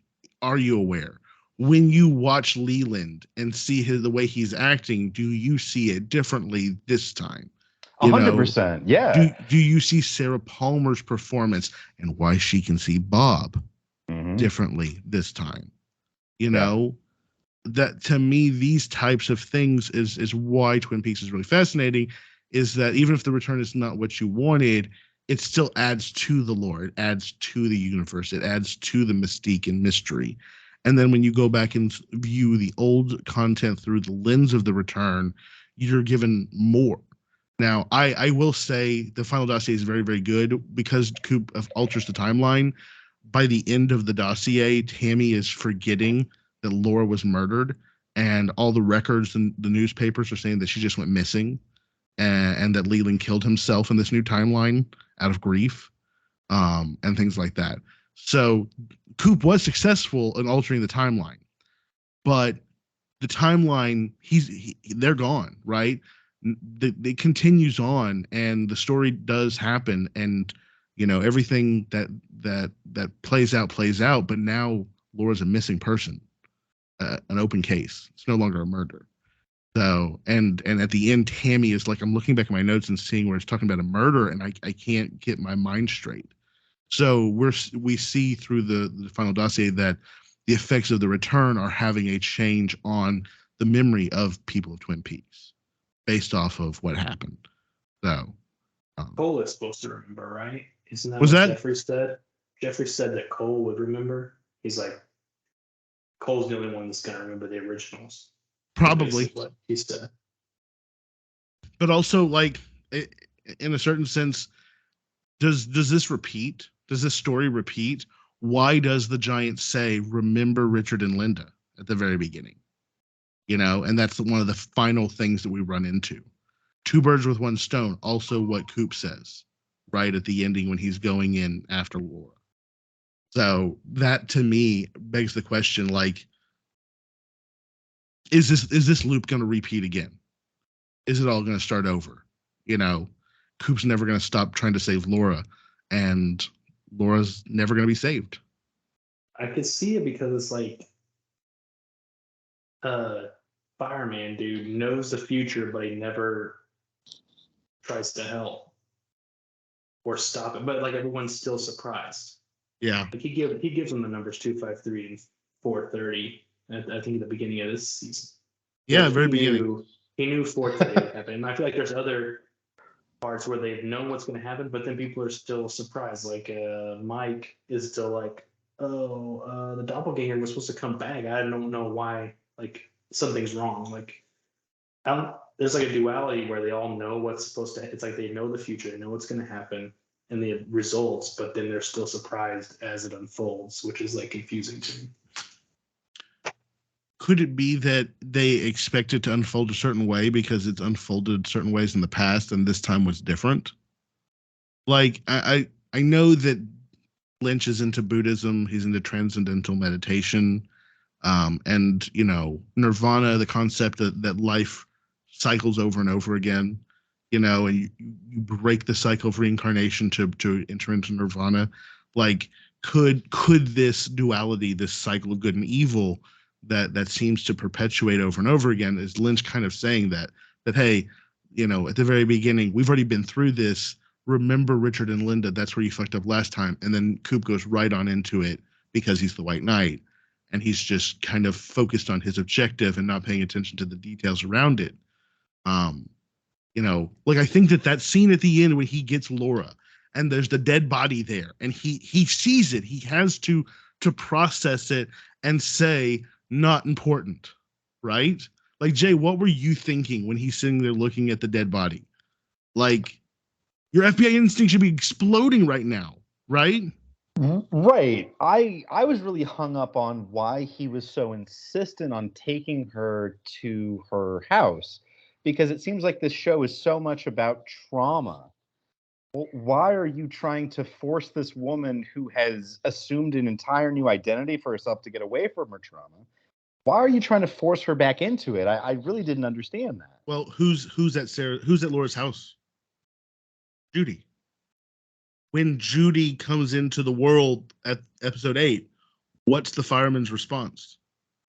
are you aware? When you watch Leland and see the way he's acting, do you see it differently this time? 100%. Yeah. Do you see Sarah Palmer's performance and why she can see Bob differently this time? That, to me, these types of things is why Twin Peaks is really fascinating, is that even if the return is not what you wanted, it still adds to the lore. It adds to the universe. It adds to the mystique and mystery. And then when you go back and view the old content through the lens of the return, you're given more. Now, I will say the final dossier is very, very good because Coop alters the timeline. By the end of the dossier, Tammy is forgetting that Laura was murdered, and all the records and the newspapers are saying that she just went missing, and that Leland killed himself in this new timeline out of grief, and things like that. So Coop was successful in altering the timeline, but the timeline, they're gone, right? It continues on, and the story does happen, and everything that plays out. But now Laura's a missing person, an open case. It's no longer a murder. So, and at the end, Tammy is like, I'm looking back at my notes and seeing where it's talking about a murder, and I can't get my mind straight. So we see through the final dossier that the effects of the return are having a change on the memory of people of Twin Peaks based off of what happened. So Cole is supposed to remember, right? Isn't that Was what that- Jeffrey said? Jeffrey said that Cole would remember. He's like, Cole's the only one that's gonna remember the originals. probably. What he said. But also, like, in a certain sense, does this repeat? Does this story repeat? Why does the giant say, "Remember Richard and Linda" at the very beginning? And that's one of the final things that we run into. Two birds with one stone. Also, what Coop says right at the ending when he's going in after Laura. So that to me begs the question: like, is this loop going to repeat again? Is it all going to start over? Coop's never going to stop trying to save Laura, and Laura's never going to be saved. I could see it because it's like fireman dude knows the future, but he never tries to help or stop it. But like everyone's still surprised. Yeah. Like he gives them the numbers 253 and 430. I think at the beginning of this season. Yeah, very beginning. He knew 430 would happen. And I feel like there's other parts where they've known what's going to happen, but then people are still surprised. Like Mike is still like, oh, the doppelganger was supposed to come back. I don't know why. Like something's wrong. Like there's like a duality where they all know what's supposed to. It's like they know the future, they know what's going to happen, and the results, but then they're still surprised as it unfolds, which is like confusing to me. Could it be that they expect it to unfold a certain way because it's unfolded certain ways in the past and this time was different? Like, I know that Lynch is into Buddhism, he's into transcendental meditation, and Nirvana, the concept that life cycles over and over again, and you break the cycle of reincarnation to enter into Nirvana. Like, could this duality, this cycle of good and evil that seems to perpetuate over and over again, is Lynch kind of saying that hey, at the very beginning, we've already been through this. Remember Richard and Linda, that's where you fucked up last time. And then Coop goes right on into it because he's the White Knight and he's just kind of focused on his objective and not paying attention to the details around it. Like, I think that scene at the end when he gets Laura and there's the dead body there and he sees it, he has to process it and say, not important, right? Like, Jay, what were you thinking when he's sitting there looking at the dead body? Like, your FBI instinct should be exploding right now, right? Right. I was really hung up on why he was so insistent on taking her to her house, because it seems like this show is so much about trauma. Well, why are you trying to force this woman who has assumed an entire new identity for herself to get away from her trauma? Why are you trying to force her back into it? I really didn't understand that. Well, who's at Laura's house? Judy. When Judy comes into the world at episode 8, what's the fireman's response?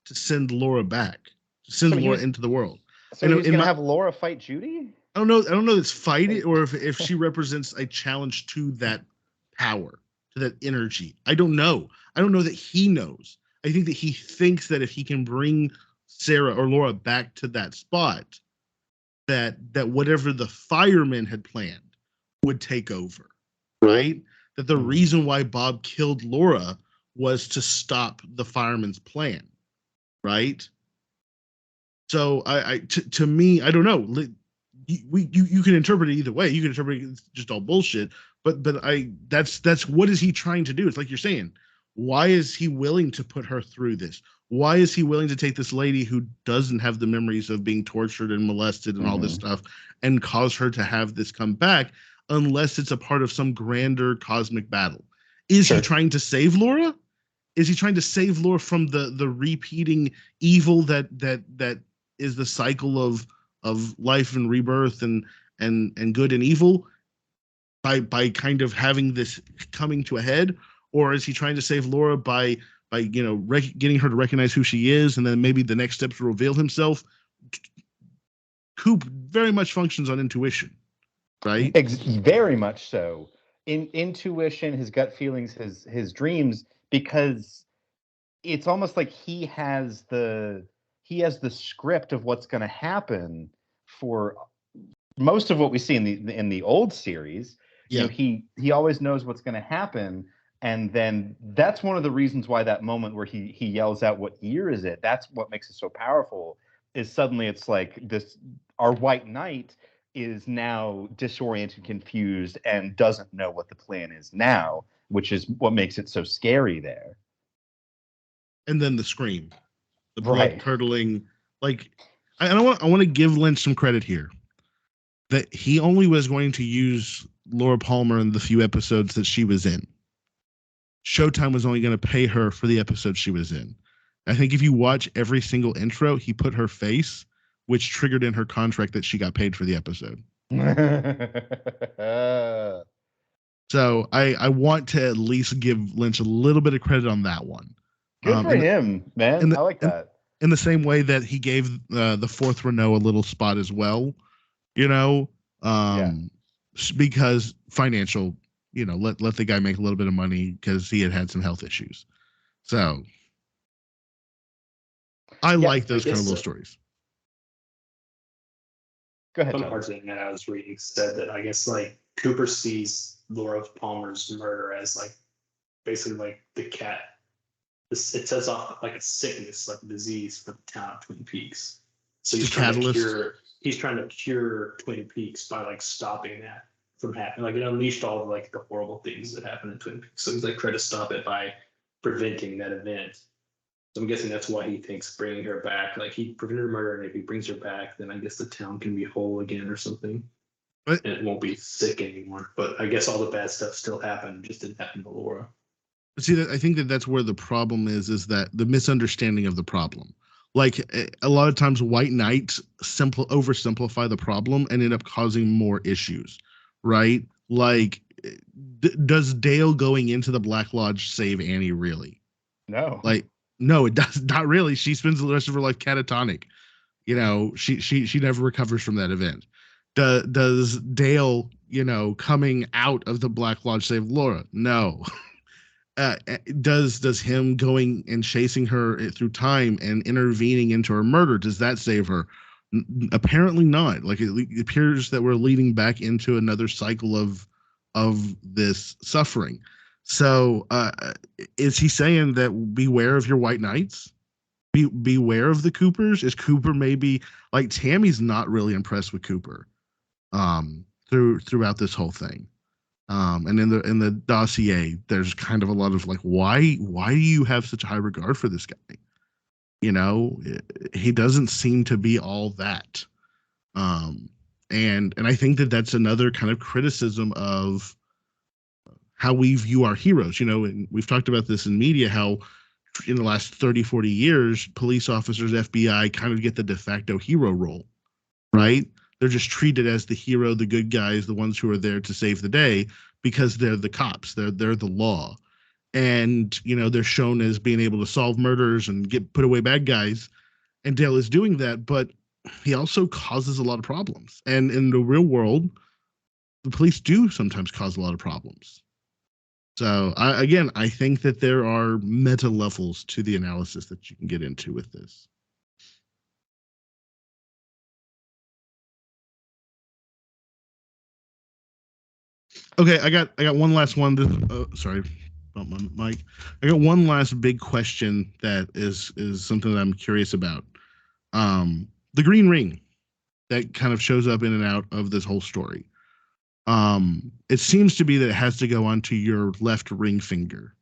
To send Laura back, to send Laura into the world. So he's going to have Laura fight Judy? I don't know if it's fight it or if she represents a challenge to that power, to that energy. I don't know. I don't know that he knows. I think that he thinks that if he can bring Sarah or Laura back to that spot, that whatever the firemen had planned would take over, right? That the reason why Bob killed Laura was to stop the firemen's plan, right? So to me, I don't know. You can interpret it either way. You can interpret it as just all bullshit. But that's what is he trying to do? It's like you're saying, why is he willing to put her through this? Why is he willing to take this lady who doesn't have the memories of being tortured and molested and all this stuff and cause her to have this come back unless it's a part of some grander cosmic battle? Is he trying to save Laura? Is he trying to save Laura from the repeating evil that is the cycle of life and rebirth and good and evil by kind of having this coming to a head? Or is he trying to save Laura by getting her to recognize who she is, and then maybe the next steps to reveal himself? Coop very much functions on intuition, right? Very much so. Intuition, his gut feelings, his dreams, because it's almost like he has the script of what's going to happen for most of what we see in the old series. Yeah. He always knows what's going to happen. And then that's one of the reasons why that moment where he yells out, "What year is it?" That's what makes it so powerful. Is suddenly it's like this, our White Knight is now disoriented, confused, and doesn't know what the plan is now, which is what makes it so scary there. And then the scream, the blood Right. curdling. Like, I want to give Lynch some credit here. That he only was going to use Laura Palmer in the few episodes that she was in. Showtime was only going to pay her for the episode she was in. I think if you watch every single intro, he put her face, which triggered in her contract that she got paid for the episode. So I want to at least give Lynch a little bit of credit on that one. Good for him, man. I like that. In the same way that he gave the fourth Renault a little spot as well, because financial, let the guy make a little bit of money because he had some health issues. So I like those kind of little stories. Go ahead. Some parts that I was reading said that I guess like Cooper sees Laura Palmer's murder as like basically like the cat. It sets off like a sickness, like a disease for the town of Twin Peaks. So he's trying to cure Twin Peaks by like stopping that from happening. Like it unleashed all of like the horrible things that happened in Twin Peaks. So he's like trying to stop it by preventing that event. So I'm guessing that's why he thinks bringing her back, like he prevented her murder, and if he brings her back, then I guess the town can be whole again or something. And it won't be sick anymore. But I guess all the bad stuff still happened, just didn't happen to Laura. See, I think that's where the problem is that the misunderstanding of the problem. Like a lot of times white knights oversimplify the problem and end up causing more issues, right? Like, does Dale going into the Black Lodge save Annie really? No. Like, no, it does not really. She spends the rest of her life catatonic. She never recovers from that event. Does Dale, coming out of the Black Lodge save Laura? No. Does him going and chasing her through time and intervening into her murder, does that save her? Apparently not. Like it appears that we're leading back into another cycle of this suffering. So is he saying that beware of your white knights? Beware of the Coopers? Is Cooper maybe like Tammy's not really impressed with Cooper throughout this whole thing? And in the dossier, there's kind of a lot of like, why do you have such a high regard for this guy? He doesn't seem to be all that. And I think that's another kind of criticism of how we view our heroes. And we've talked about this in media, how in the last 30, 40 years, police officers, FBI kind of get the de facto hero role, right? They're just treated as the hero, the good guys, the ones who are there to save the day because they're the cops. They're the law. And, they're shown as being able to solve murders and put away bad guys. And Dale is doing that, but he also causes a lot of problems. And in the real world, the police do sometimes cause a lot of problems. So, I think that there are meta levels to the analysis that you can get into with this. Okay, I got one last one. Sorry about my mic. I got one last big question that is something that I'm curious about. The green ring that kind of shows up in and out of this whole story. It seems to be that it has to go onto your left ring finger.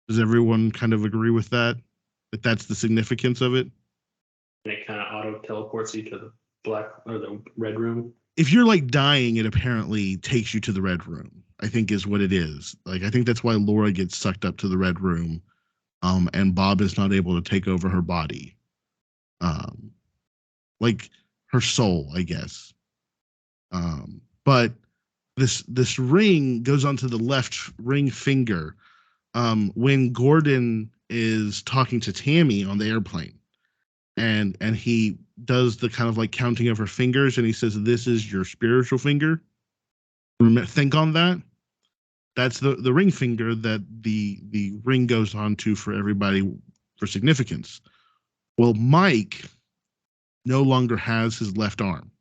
Does everyone kind of agree with that? That that's the significance of it? And it kind of auto teleports you to the black or the red room. If you're like dying, it apparently takes you to the red room, I think is what it is. Like, I think that's why Laura gets sucked up to the red room. And Bob is not able to take over her body. Like her soul, I guess. But this ring goes onto the left ring finger. When Gordon is talking to Tammy on the airplane. And he does the kind of like counting of her fingers, and he says, "This is your spiritual finger." Think on that. That's the ring finger that the ring goes on to for everybody for significance. Well, Mike no longer has his left arm.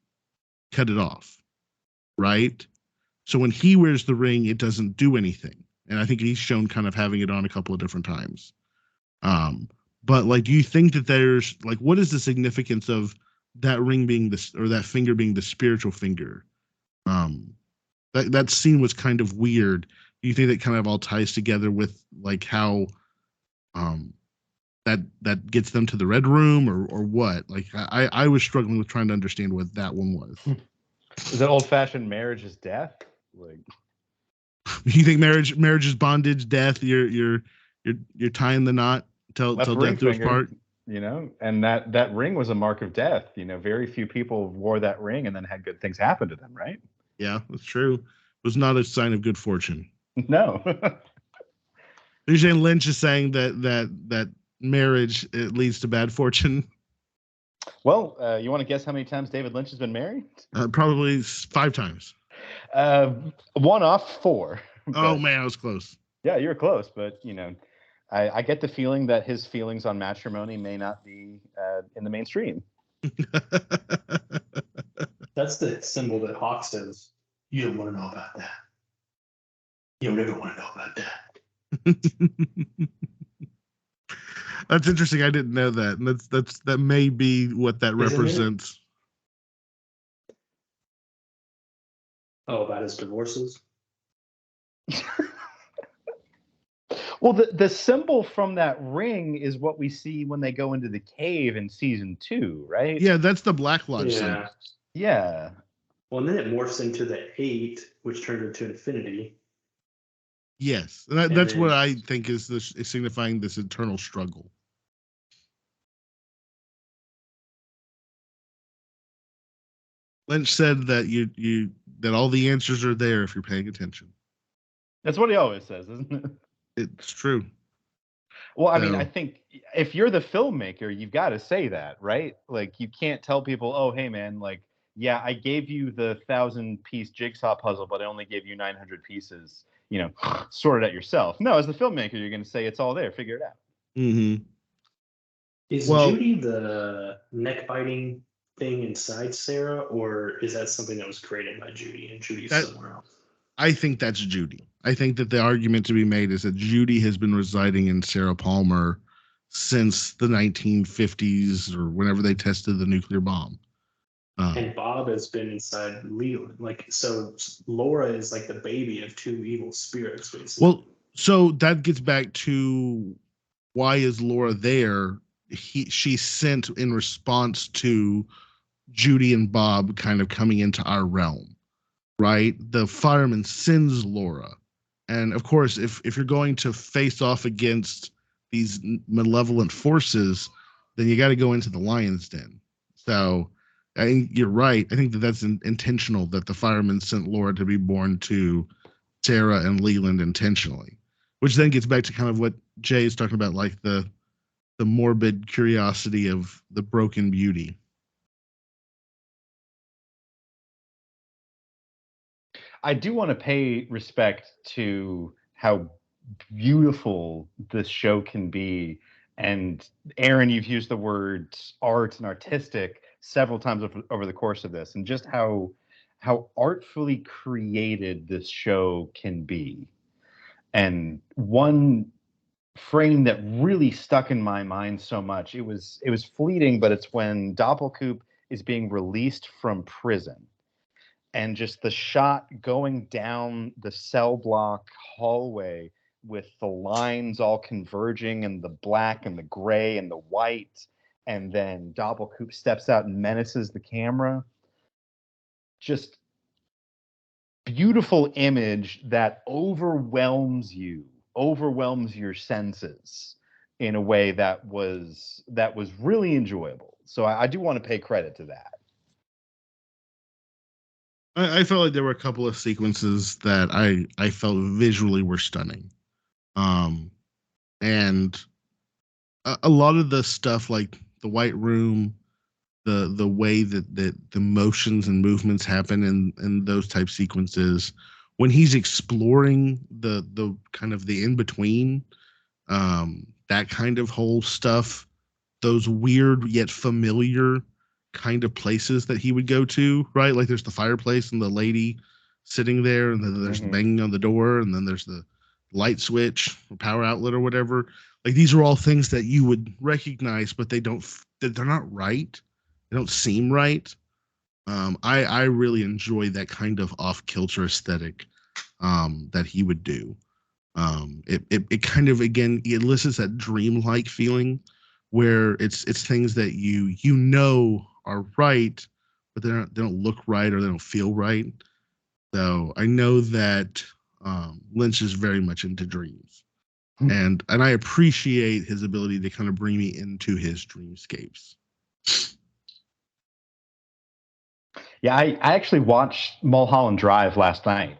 Cut it off, right? So when he wears the ring, it doesn't do anything. And I think he's shown kind of having it on a couple of different times. But like, do you think that there's like, what is the significance of that ring being this, or that finger being the spiritual finger? Um, that scene was kind of weird. Do you think that kind of all ties together with like how um that gets them to the red room or what? Like I was struggling with trying to understand what that one was. Is it old-fashioned marriage is death? Like, You think marriage is bondage, death? You're tying the knot till left ring death do us finger, part. and that ring was a mark of death. Very few people wore that ring and then had good things happen to them, right? Yeah, that's true. It was not a sign of good fortune. No. You're saying Lynch is saying that marriage it leads to bad fortune. Well, you want to guess how many times David Lynch has been married? Probably 5 times. One off 4. Oh man, I was close. Yeah, you're close, but I get the feeling that his feelings on matrimony may not be in the mainstream. That's the symbol that Hawk says. You don't want to know about that. You don't ever want to know about that. That's interesting. I didn't know that. And that may be what that represents. Oh, about his divorces? Well, the symbol from that ring is what we see when they go into the cave in season 2, right? Yeah, that's the Black Lodge symbol. Yeah. Well, and then it morphs into the 8, which turns into infinity. Yes, and that's what I think is signifying this eternal struggle. Lynch said that that all the answers are there if you're paying attention. That's what he always says, isn't it? It's true. Well, I mean, I think if you're the filmmaker, you've got to say that, right? Like, you can't tell people, oh, hey, man, like, yeah, I gave you the 1,000-piece jigsaw puzzle, but I only gave you 900 pieces, sort it out yourself. No, as the filmmaker, you're going to say it's all there. Figure it out. Mm-hmm. Is Judy the neck-biting thing inside Sarah, or is that something that was created by Judy and Judy's somewhere else? I think that's Judy. I think that the argument to be made is that Judy has been residing in Sarah Palmer since the 1950s or whenever they tested the nuclear bomb. And Bob has been inside Leland. So Laura is like the baby of 2 evil spirits, basically. Well, so that gets back to why is Laura there? She's sent in response to Judy and Bob kind of coming into our realm, right? The fireman sends Laura. And of course, if you're going to face off against these malevolent forces, then you got to go into the lion's den. So I think you're right. I think that's intentional that the fireman sent Laura to be born to Sarah and Leland intentionally, which then gets back to kind of what Jay is talking about, like the morbid curiosity of the broken beauty. I do want to pay respect to how beautiful this show can be. And Aaron, you've used the words art and artistic several times over the course of this, and just how artfully created this show can be. And one frame that really stuck in my mind so much, it was fleeting, but it's when Doppelkoop is being released from prison. And just the shot going down the cell block hallway with the lines all converging and the black and the gray and the white. And then Doppelkoop steps out and menaces the camera. Just beautiful image that overwhelms your senses in a way that was really enjoyable. So I do want to pay credit to that. I felt like there were a couple of sequences that I felt visually were stunning. And a lot of the stuff like the White Room, the way that the motions and movements happen in those type sequences, when he's exploring the kind of the in between, that kind of whole stuff, those weird yet familiar kind of places that he would go to, right? Like there's the fireplace and the lady sitting there, and then there's the banging on the door, and then there's the light switch, power outlet, or whatever. Like these are all things that you would recognize, but they're not right. They don't seem right. I really enjoy that kind of off kilter aesthetic that he would do. It kind of again it elicits that dreamlike feeling where it's things that you know are right, but they don't look right or they don't feel right. So I know that Lynch is very much into dreams, and I appreciate his ability to kind of bring me into his dreamscapes. Yeah, I actually watched Mulholland Drive last night,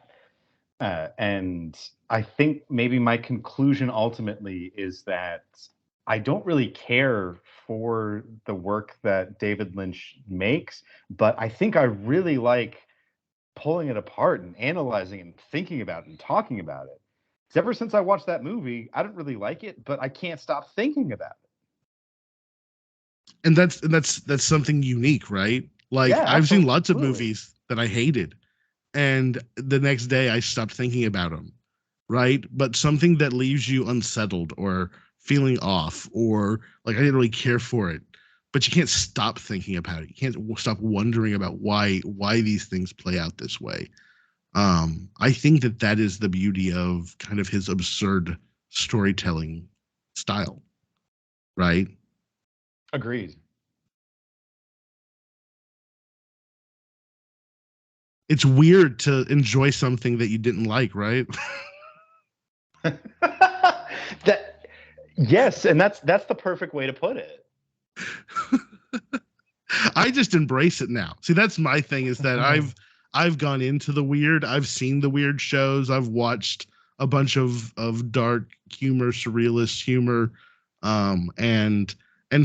and I think maybe my conclusion ultimately is that I don't really care for the work that David Lynch makes, but I think I really like pulling it apart and analyzing it and thinking about it and talking about it. 'Cause ever since I watched that movie, I don't really like it, but I can't stop thinking about it. And that's something unique, right? Like Yeah, I've seen lots of absolutely. movies that I hated, and the next day I stopped thinking about them, right? But something that leaves you unsettled or feeling off, or like I didn't really care for it, but you can't stop thinking about it. You can't stop wondering about why these things play out this way. I think that that is the beauty of kind of his absurd storytelling style, right? Agreed. It's weird to enjoy something that you didn't like, right? That yes, and that's the perfect way to put it. I just embrace it now. See, that's my thing is that I've gone into the weird. I've seen the weird shows. I've watched a bunch of dark humor, surrealist humor, and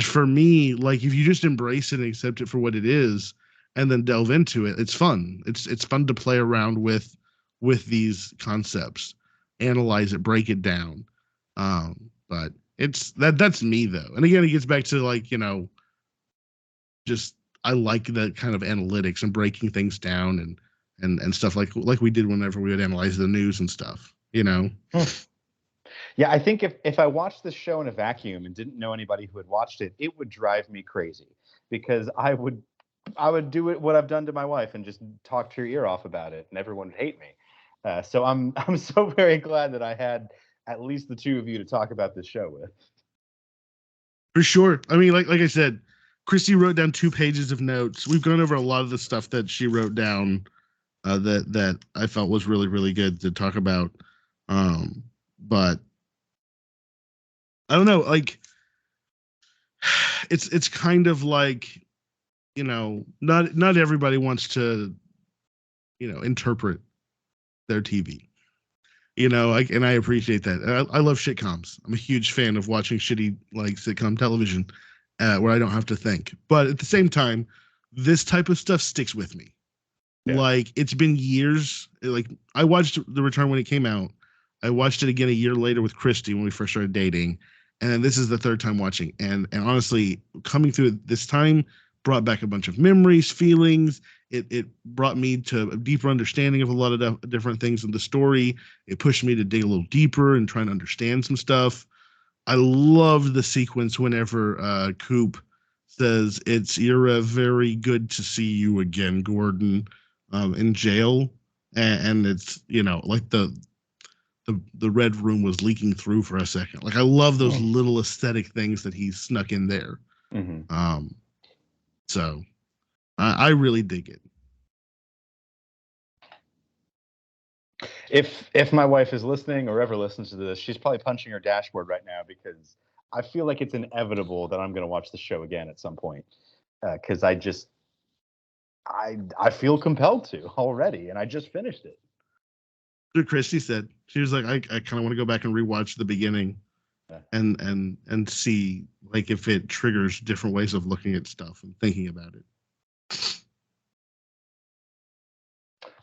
for me, like if you just embrace it and accept it for what it is, and then delve into it, it's fun. It's fun to play around with these concepts, analyze it, break it down. But it's that's me though. And again, it gets back to like just I like that kind of analytics and breaking things down and stuff like we did whenever we would analyze the news and stuff. Yeah, I think if I watched this show in a vacuum and didn't know anybody who had watched it, it would drive me crazy because I would do it what I've done to my wife and just talk your ear off about it, and everyone would hate me. So I'm so very glad that I had at least the two of you to talk about this show with. For sure. I mean, like I said, Christy wrote down 2 pages of notes. We've gone over a lot of the stuff that she wrote down that I felt was really really good to talk about. But I don't know, like it's kind of like not everybody wants to interpret their TV. And I appreciate that. And I love sitcoms. I'm a huge fan of watching shitty like sitcom television where I don't have to think. But at the same time, this type of stuff sticks with me. Yeah. Like it's been years. Like I watched The Return when it came out. I watched it again a year later with Christy when we first started dating, and then this is the third time watching. And honestly, coming through it this time brought back a bunch of memories, feelings. It brought me to a deeper understanding of a lot of different things in the story. It pushed me to dig a little deeper and try and understand some stuff. I loved the sequence whenever Coop says it's you're very good to see you again, Gordon, in jail, and it's like the red room was leaking through for a second. Like I love those little aesthetic things that he snuck in there. Mm-hmm. So I really dig it. If my wife is listening or ever listens to this, she's probably punching her dashboard right now because I feel like it's inevitable that I'm going to watch the show again at some point because I feel compelled to already, and I just finished it. Christy said she was like, I kind of want to go back and rewatch the beginning, Yeah. and see like if it triggers different ways of looking at stuff and thinking about it.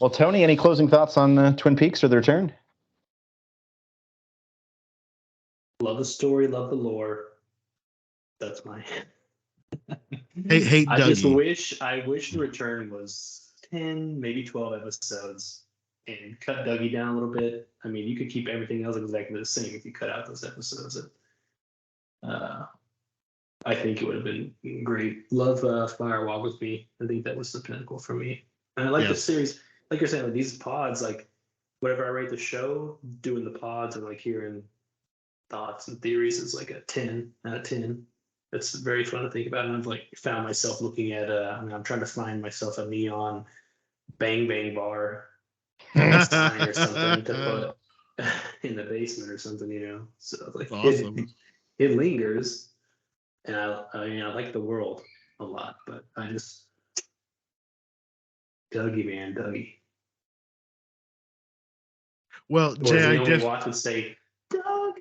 Well, Tony, any closing thoughts on Twin Peaks or The Return? Love the story, love the lore. That's my. Hate I just Dougie. I wish The Return was 10, maybe 12 episodes and cut Dougie down a little bit. I mean, you could keep everything else exactly the same if you cut out those episodes. Uh, I think it would have been great. Love Fire Walk with Me. I think that was the pinnacle for me. And I like the series. Like you're saying, like these pods, like whatever I rate the show, doing the pods and like hearing thoughts and theories is like a 10 out of 10. It's very fun to think about. And I've like found myself looking at I'm trying to find myself a neon bang bang bar next time or something to put in the basement or something, you know. So like awesome. it lingers, and I like the world a lot, but I just Dougie, man, Dougie. Well, Or Jay, the I only just watch would say Doug.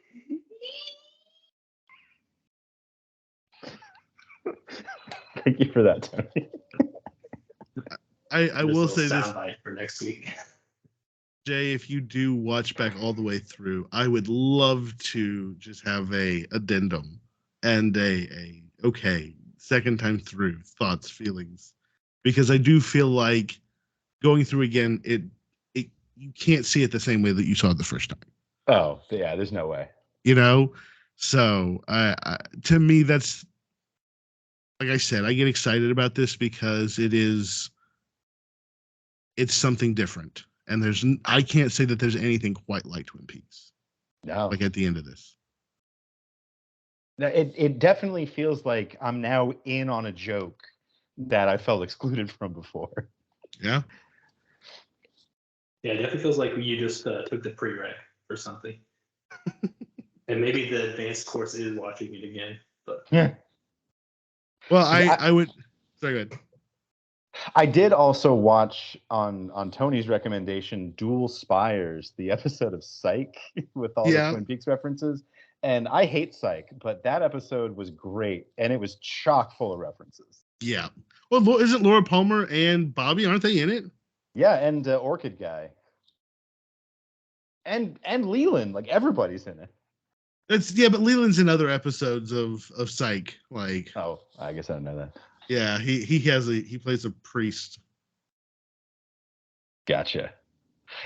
Thank you for that, Tony. I will say this soundbite for next week. Jay, if you do watch back all the way through, I would love to just have a addendum and a okay, second time through, thoughts, feelings. Because I do feel like going through again, it you can't see it the same way that you saw it the first time. Oh, yeah, there's no way. You know? So to me, that's like I said, I get excited about this because it's something different. And I can't say that there's anything quite like Twin Peaks. No. Like at the end of this. No, it definitely feels like I'm now in on a joke that I felt excluded from before. Yeah. Yeah, it definitely feels like you just took the prereq or something. And maybe the advanced course is watching it again. But yeah. Well, I would. Sorry, go ahead. I did also watch on Tony's recommendation Dual Spires, the episode of Psych with all the Twin Peaks references. And I hate Psych, but that episode was great, and it was chock full of references. Yeah. Well, isn't Laura Palmer and Bobby, aren't they in it? Yeah, and Orchid Guy. And Leland, like everybody's in it. But Leland's in other episodes of Psych. Like, oh, I guess I don't know that. Yeah, he plays a priest. Gotcha.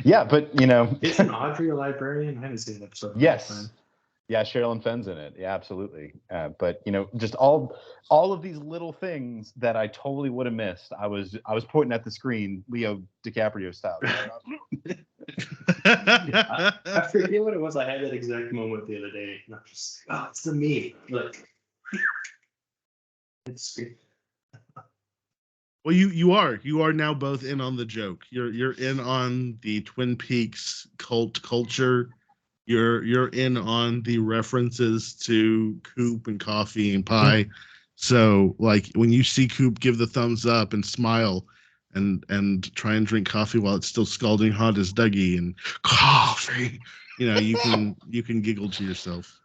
Yeah, but you know, isn't Audrey a librarian? I haven't seen an episode. Yes. Yeah, Sherilyn Fenn's in it. Yeah, absolutely. But you know, just all of these little things that I totally would have missed. I was pointing at the screen, Leo DiCaprio style. I forget what it was. I had that exact moment the other day. And I'm just, it's the me. Look, it's. Well, you are now both in on the joke. You're in on the Twin Peaks cult culture. You're in on the references to Coop and coffee and pie. So like when you see Coop give the thumbs up and smile and try and drink coffee while it's still scalding hot as Dougie and coffee, you know, you can giggle to yourself.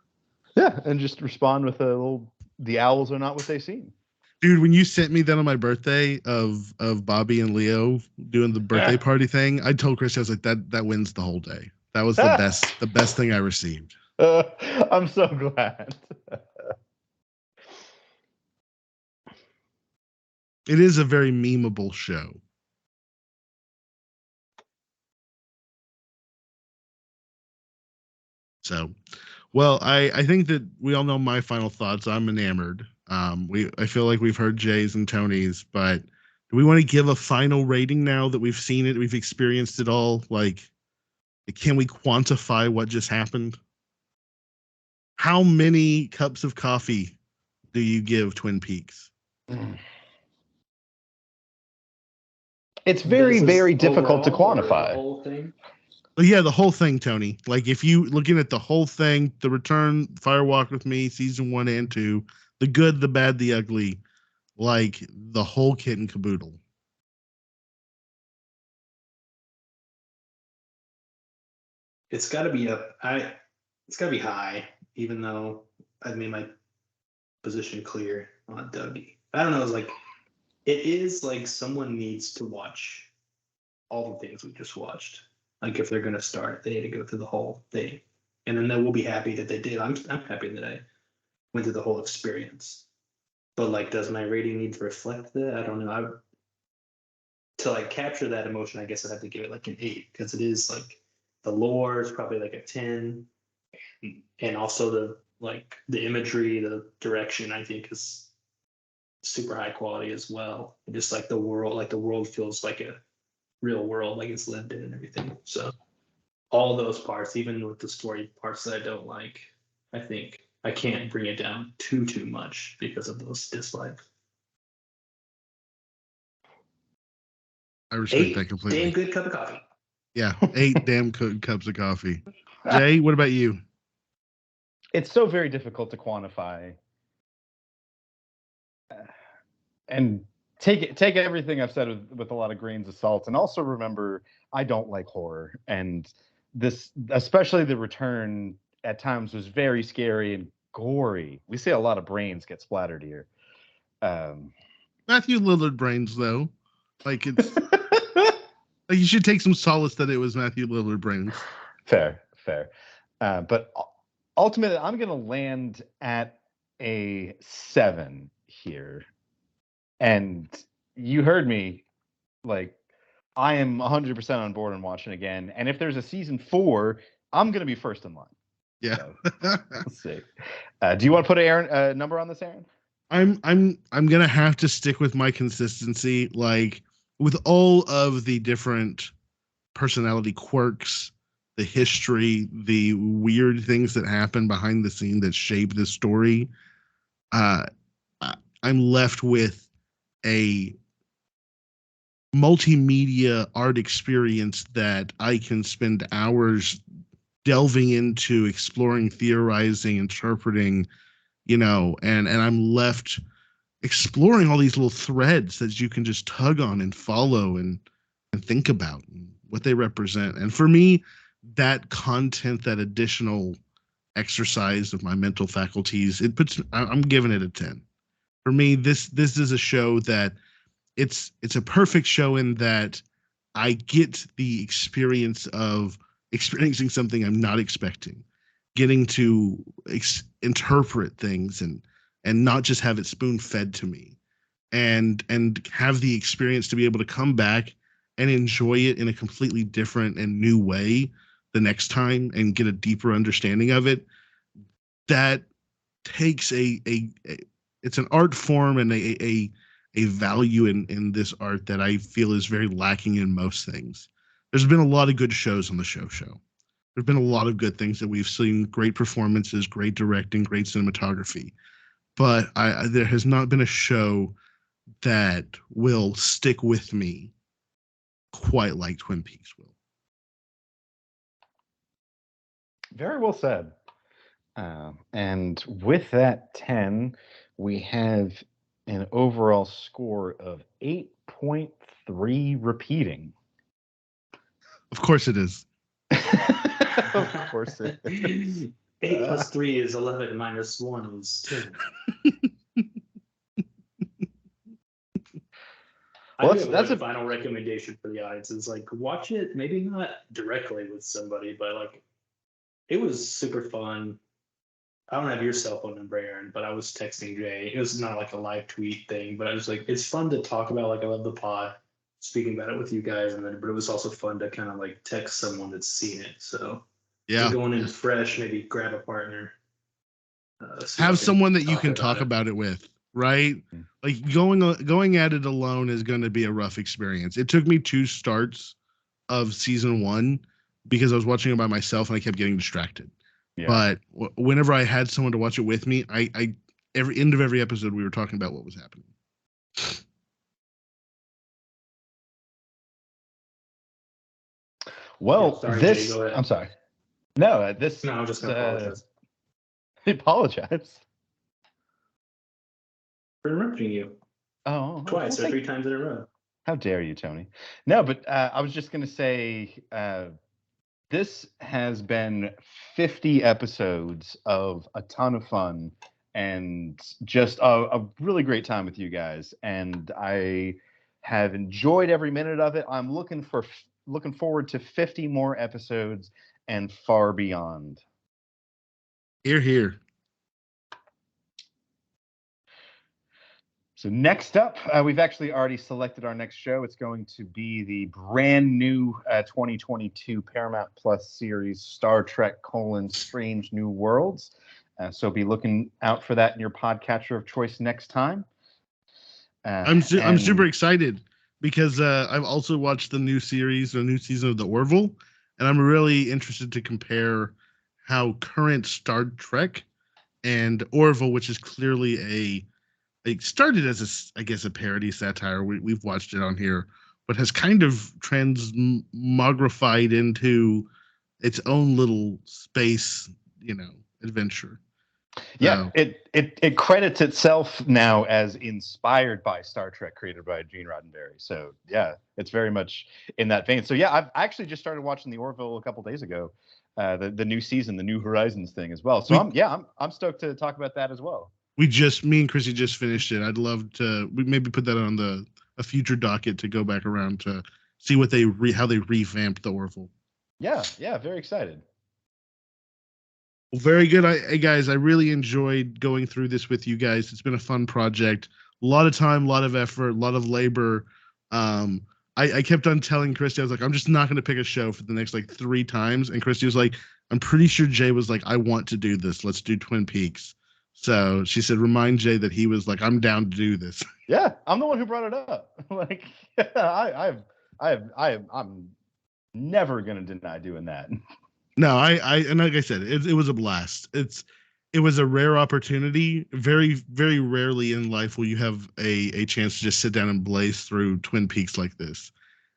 Yeah, and just respond with a little the owls are not what they seem. Dude, when you sent me that on my birthday of Bobby and Leo doing the birthday party thing, I told Chris, I was like, that wins the whole day. That was the best thing I received. I'm so glad. It is a very memeable show. So, well, I think that we all know my final thoughts. I'm enamored. I feel like we've heard Jay's and Tony's, but do we want to give a final rating now that we've seen it, we've experienced it all? Like, can we quantify what just happened? How many cups of coffee do you give Twin Peaks? It's very, very difficult to quantify. The whole thing? Yeah, the whole thing, Tony. Like if you looking at the whole thing, The Return, Fire Walk with Me, season 1 and 2, the good, the bad, the ugly, like the whole kit and caboodle. It's got to be it's got to be high, even though I've made my position clear on Dougie. I don't know. It's like it is like someone needs to watch all the things we just watched. Like if they're gonna start, they need to go through the whole thing, and then they will be happy that they did. I'm happy that I went through the whole experience. But like, does my rating need to reflect that? I don't know. To like capture that emotion, I guess I'd have to give it like an 8 because it is like the lore is probably like a 10, and also like the imagery, the direction, I think is super high quality as well. And just like the world feels like a real world, like it's lived in and everything. So all those parts, even with the story parts that I don't like, I think I can't bring it down too much because of those dislikes. I respect 8 that completely. damn good cup of coffee. Yeah, 8 damn cups of coffee. Jay, what about you? It's so very difficult to quantify. And take everything I've said with a lot of grains of salt. And also remember, I don't like horror. And this, especially the return, at times was very scary and gory. We see a lot of brains get splattered here. Matthew Lillard brains, though. Like, it's... like, you should take some solace that it was Matthew Lillard brains. Fair. But ultimately, I'm going to land at a 7 here. And you heard me, like, I am 100% on board and watching again. And if there's a season 4, I'm going to be first in line. Yeah. So, let's see. Do you want to put a number on this, Aaron? I'm gonna have to stick with my consistency. Like, with all of the different personality quirks, the history, the weird things that happen behind the scene that shape this story, I'm left with a multimedia art experience that I can spend hours delving into, exploring, theorizing, interpreting, and I'm left exploring all these little threads that you can just tug on and follow and think about and what they represent. And for me, that content, that additional exercise of my mental faculties, I'm giving it a 10. For me, this is a show that it's a perfect show in that I get the experience of experiencing something I'm not expecting, getting to interpret things and not just have it spoon fed to me, and have the experience to be able to come back and enjoy it in a completely different and new way the next time and get a deeper understanding of it. That takes it's an art form and a value in this art that I feel is very lacking in most things. There's been a lot of good shows on the show. There's been a lot of good things that we've seen, great performances, great directing, great cinematography. But there has not been a show that will stick with me quite like Twin Peaks will. Very well said. And with that 10, we have an overall score of 8.3 repeating. Of course it is. Of course it is. 8 plus 3 is 11 minus 1 is 10. Well, that's a final recommendation for the audience. Is like, watch it, maybe not directly with somebody, but like, it was super fun. I don't have your cell phone number, Aaron, but I was texting Jay. It was not like a live tweet thing, but I was like, it's fun to talk about. Like, I love the pod, speaking about it with you guys, but it was also fun to kind of like text someone that's seen it. So yeah, going in fresh, maybe grab a partner. Have someone that you can talk about it with, right? Like going at it alone is going to be a rough experience. It took me 2 starts of season 1 because I was watching it by myself and I kept getting distracted. Yeah. But whenever I had someone to watch it with me, I every end of every episode we were talking about what was happening. Well, yeah, sorry, this Jay, go ahead. I'm sorry. No, this. No, I'm just gonna apologize. Apologize for interrupting you. Oh, twice or 3 times in a row. How dare you, Tony? No, but I was just gonna say this has been 50 episodes of a ton of fun and just a really great time with you guys, and I have enjoyed every minute of it. I'm looking forward to 50 more episodes and far beyond. Hear, hear. So next up, we've actually already selected our next show. It's going to be the brand new 2022 Paramount Plus series, Star Trek: Strange New Worlds. So be looking out for that in your podcatcher of choice next time. I'm super excited because I've also watched the new series, the new season of The Orville, and I'm really interested to compare how current Star Trek and Orville, which is clearly it started as I guess a parody satire. We've watched it on here, but has kind of transmogrified into its own little space, adventure. Yeah, it credits itself now as inspired by Star Trek, created by Gene Roddenberry. So yeah, it's very much in that vein. So yeah, I've actually just started watching the Orville a couple days ago, the new season, the New Horizons thing as well. So I'm stoked to talk about that as well. Me and Chrissy just finished it. I'd love to maybe put that on a future docket to go back around to see what how they revamped the Orville. Yeah, very excited. Well, very good. Hey guys, I really enjoyed going through this with you guys. It's been a fun project. A lot of time, a lot of effort, a lot of labor. I kept on telling Christy, I was like, I'm just not going to pick a show for the next 3 times. And Christy was like, I'm pretty sure Jay was like, I want to do this. Let's do Twin Peaks. So she said, remind Jay that he was like, I'm down to do this. Yeah, I'm the one who brought it up. I'm never going to deny doing that. No, and like I said, it was a blast. It was a rare opportunity. Very, very rarely in life will you have a chance to just sit down and blaze through Twin Peaks like this.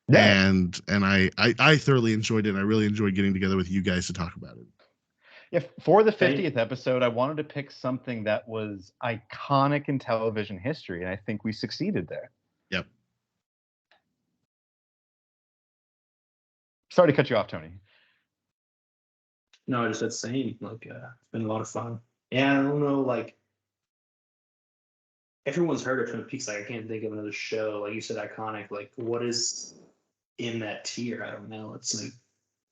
Yeah. And I thoroughly enjoyed it. And I really enjoyed getting together with you guys to talk about it. Yeah, for the 50th episode, I wanted to pick something that was iconic in television history, and I think we succeeded there. Yep. Sorry to cut you off, Tony. No, I just said same. It's been a lot of fun. Yeah, I don't know, everyone's heard of Twin Peaks. I can't think of another show. Like you said, iconic. What is in that tier? I don't know. It's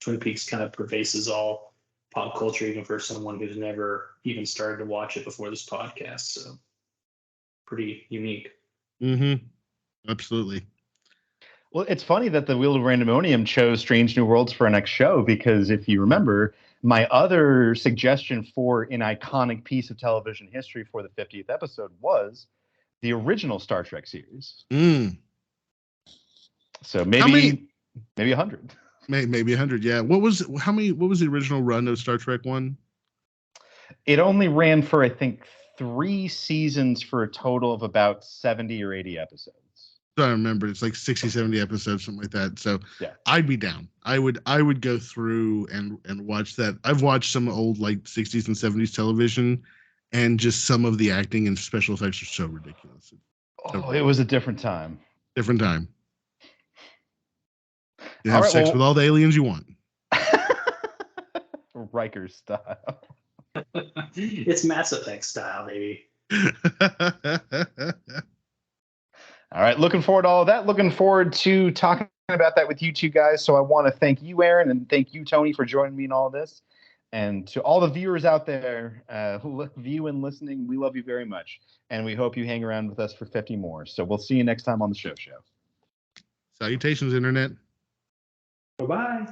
Twin Peaks kind of pervasives all pop culture, even for someone who's never even started to watch it before this podcast. So pretty unique. Mm-hmm. Absolutely. Well, it's funny that the Wheel of Randomonium chose Strange New Worlds for our next show, because if you remember, my other suggestion for an iconic piece of television history for the 50th episode was the original Star Trek series. So maybe 100. Maybe 100, yeah. What was the original run of Star Trek 1? It only ran for, I think, 3 seasons for a total of about 70 or 80 episodes. I remember it's 60, 70 episodes, something like that. So yeah, I'd be down. I would go through and watch that. I've watched some old 60s and 70s television, and just some of the acting and special effects are so ridiculous. It was a different time. Different time. You have sex with all the aliens you want. Riker style. It's Mass Effect style, baby. All right, looking forward to all of that. Looking forward to talking about that with you two guys. So I want to thank you, Aaron, and thank you, Tony, for joining me in all of this. And to all the viewers out there who view and listening, we love you very much. And we hope you hang around with us for 50 more. So we'll see you next time on the show. Salutations, Internet. Bye-bye.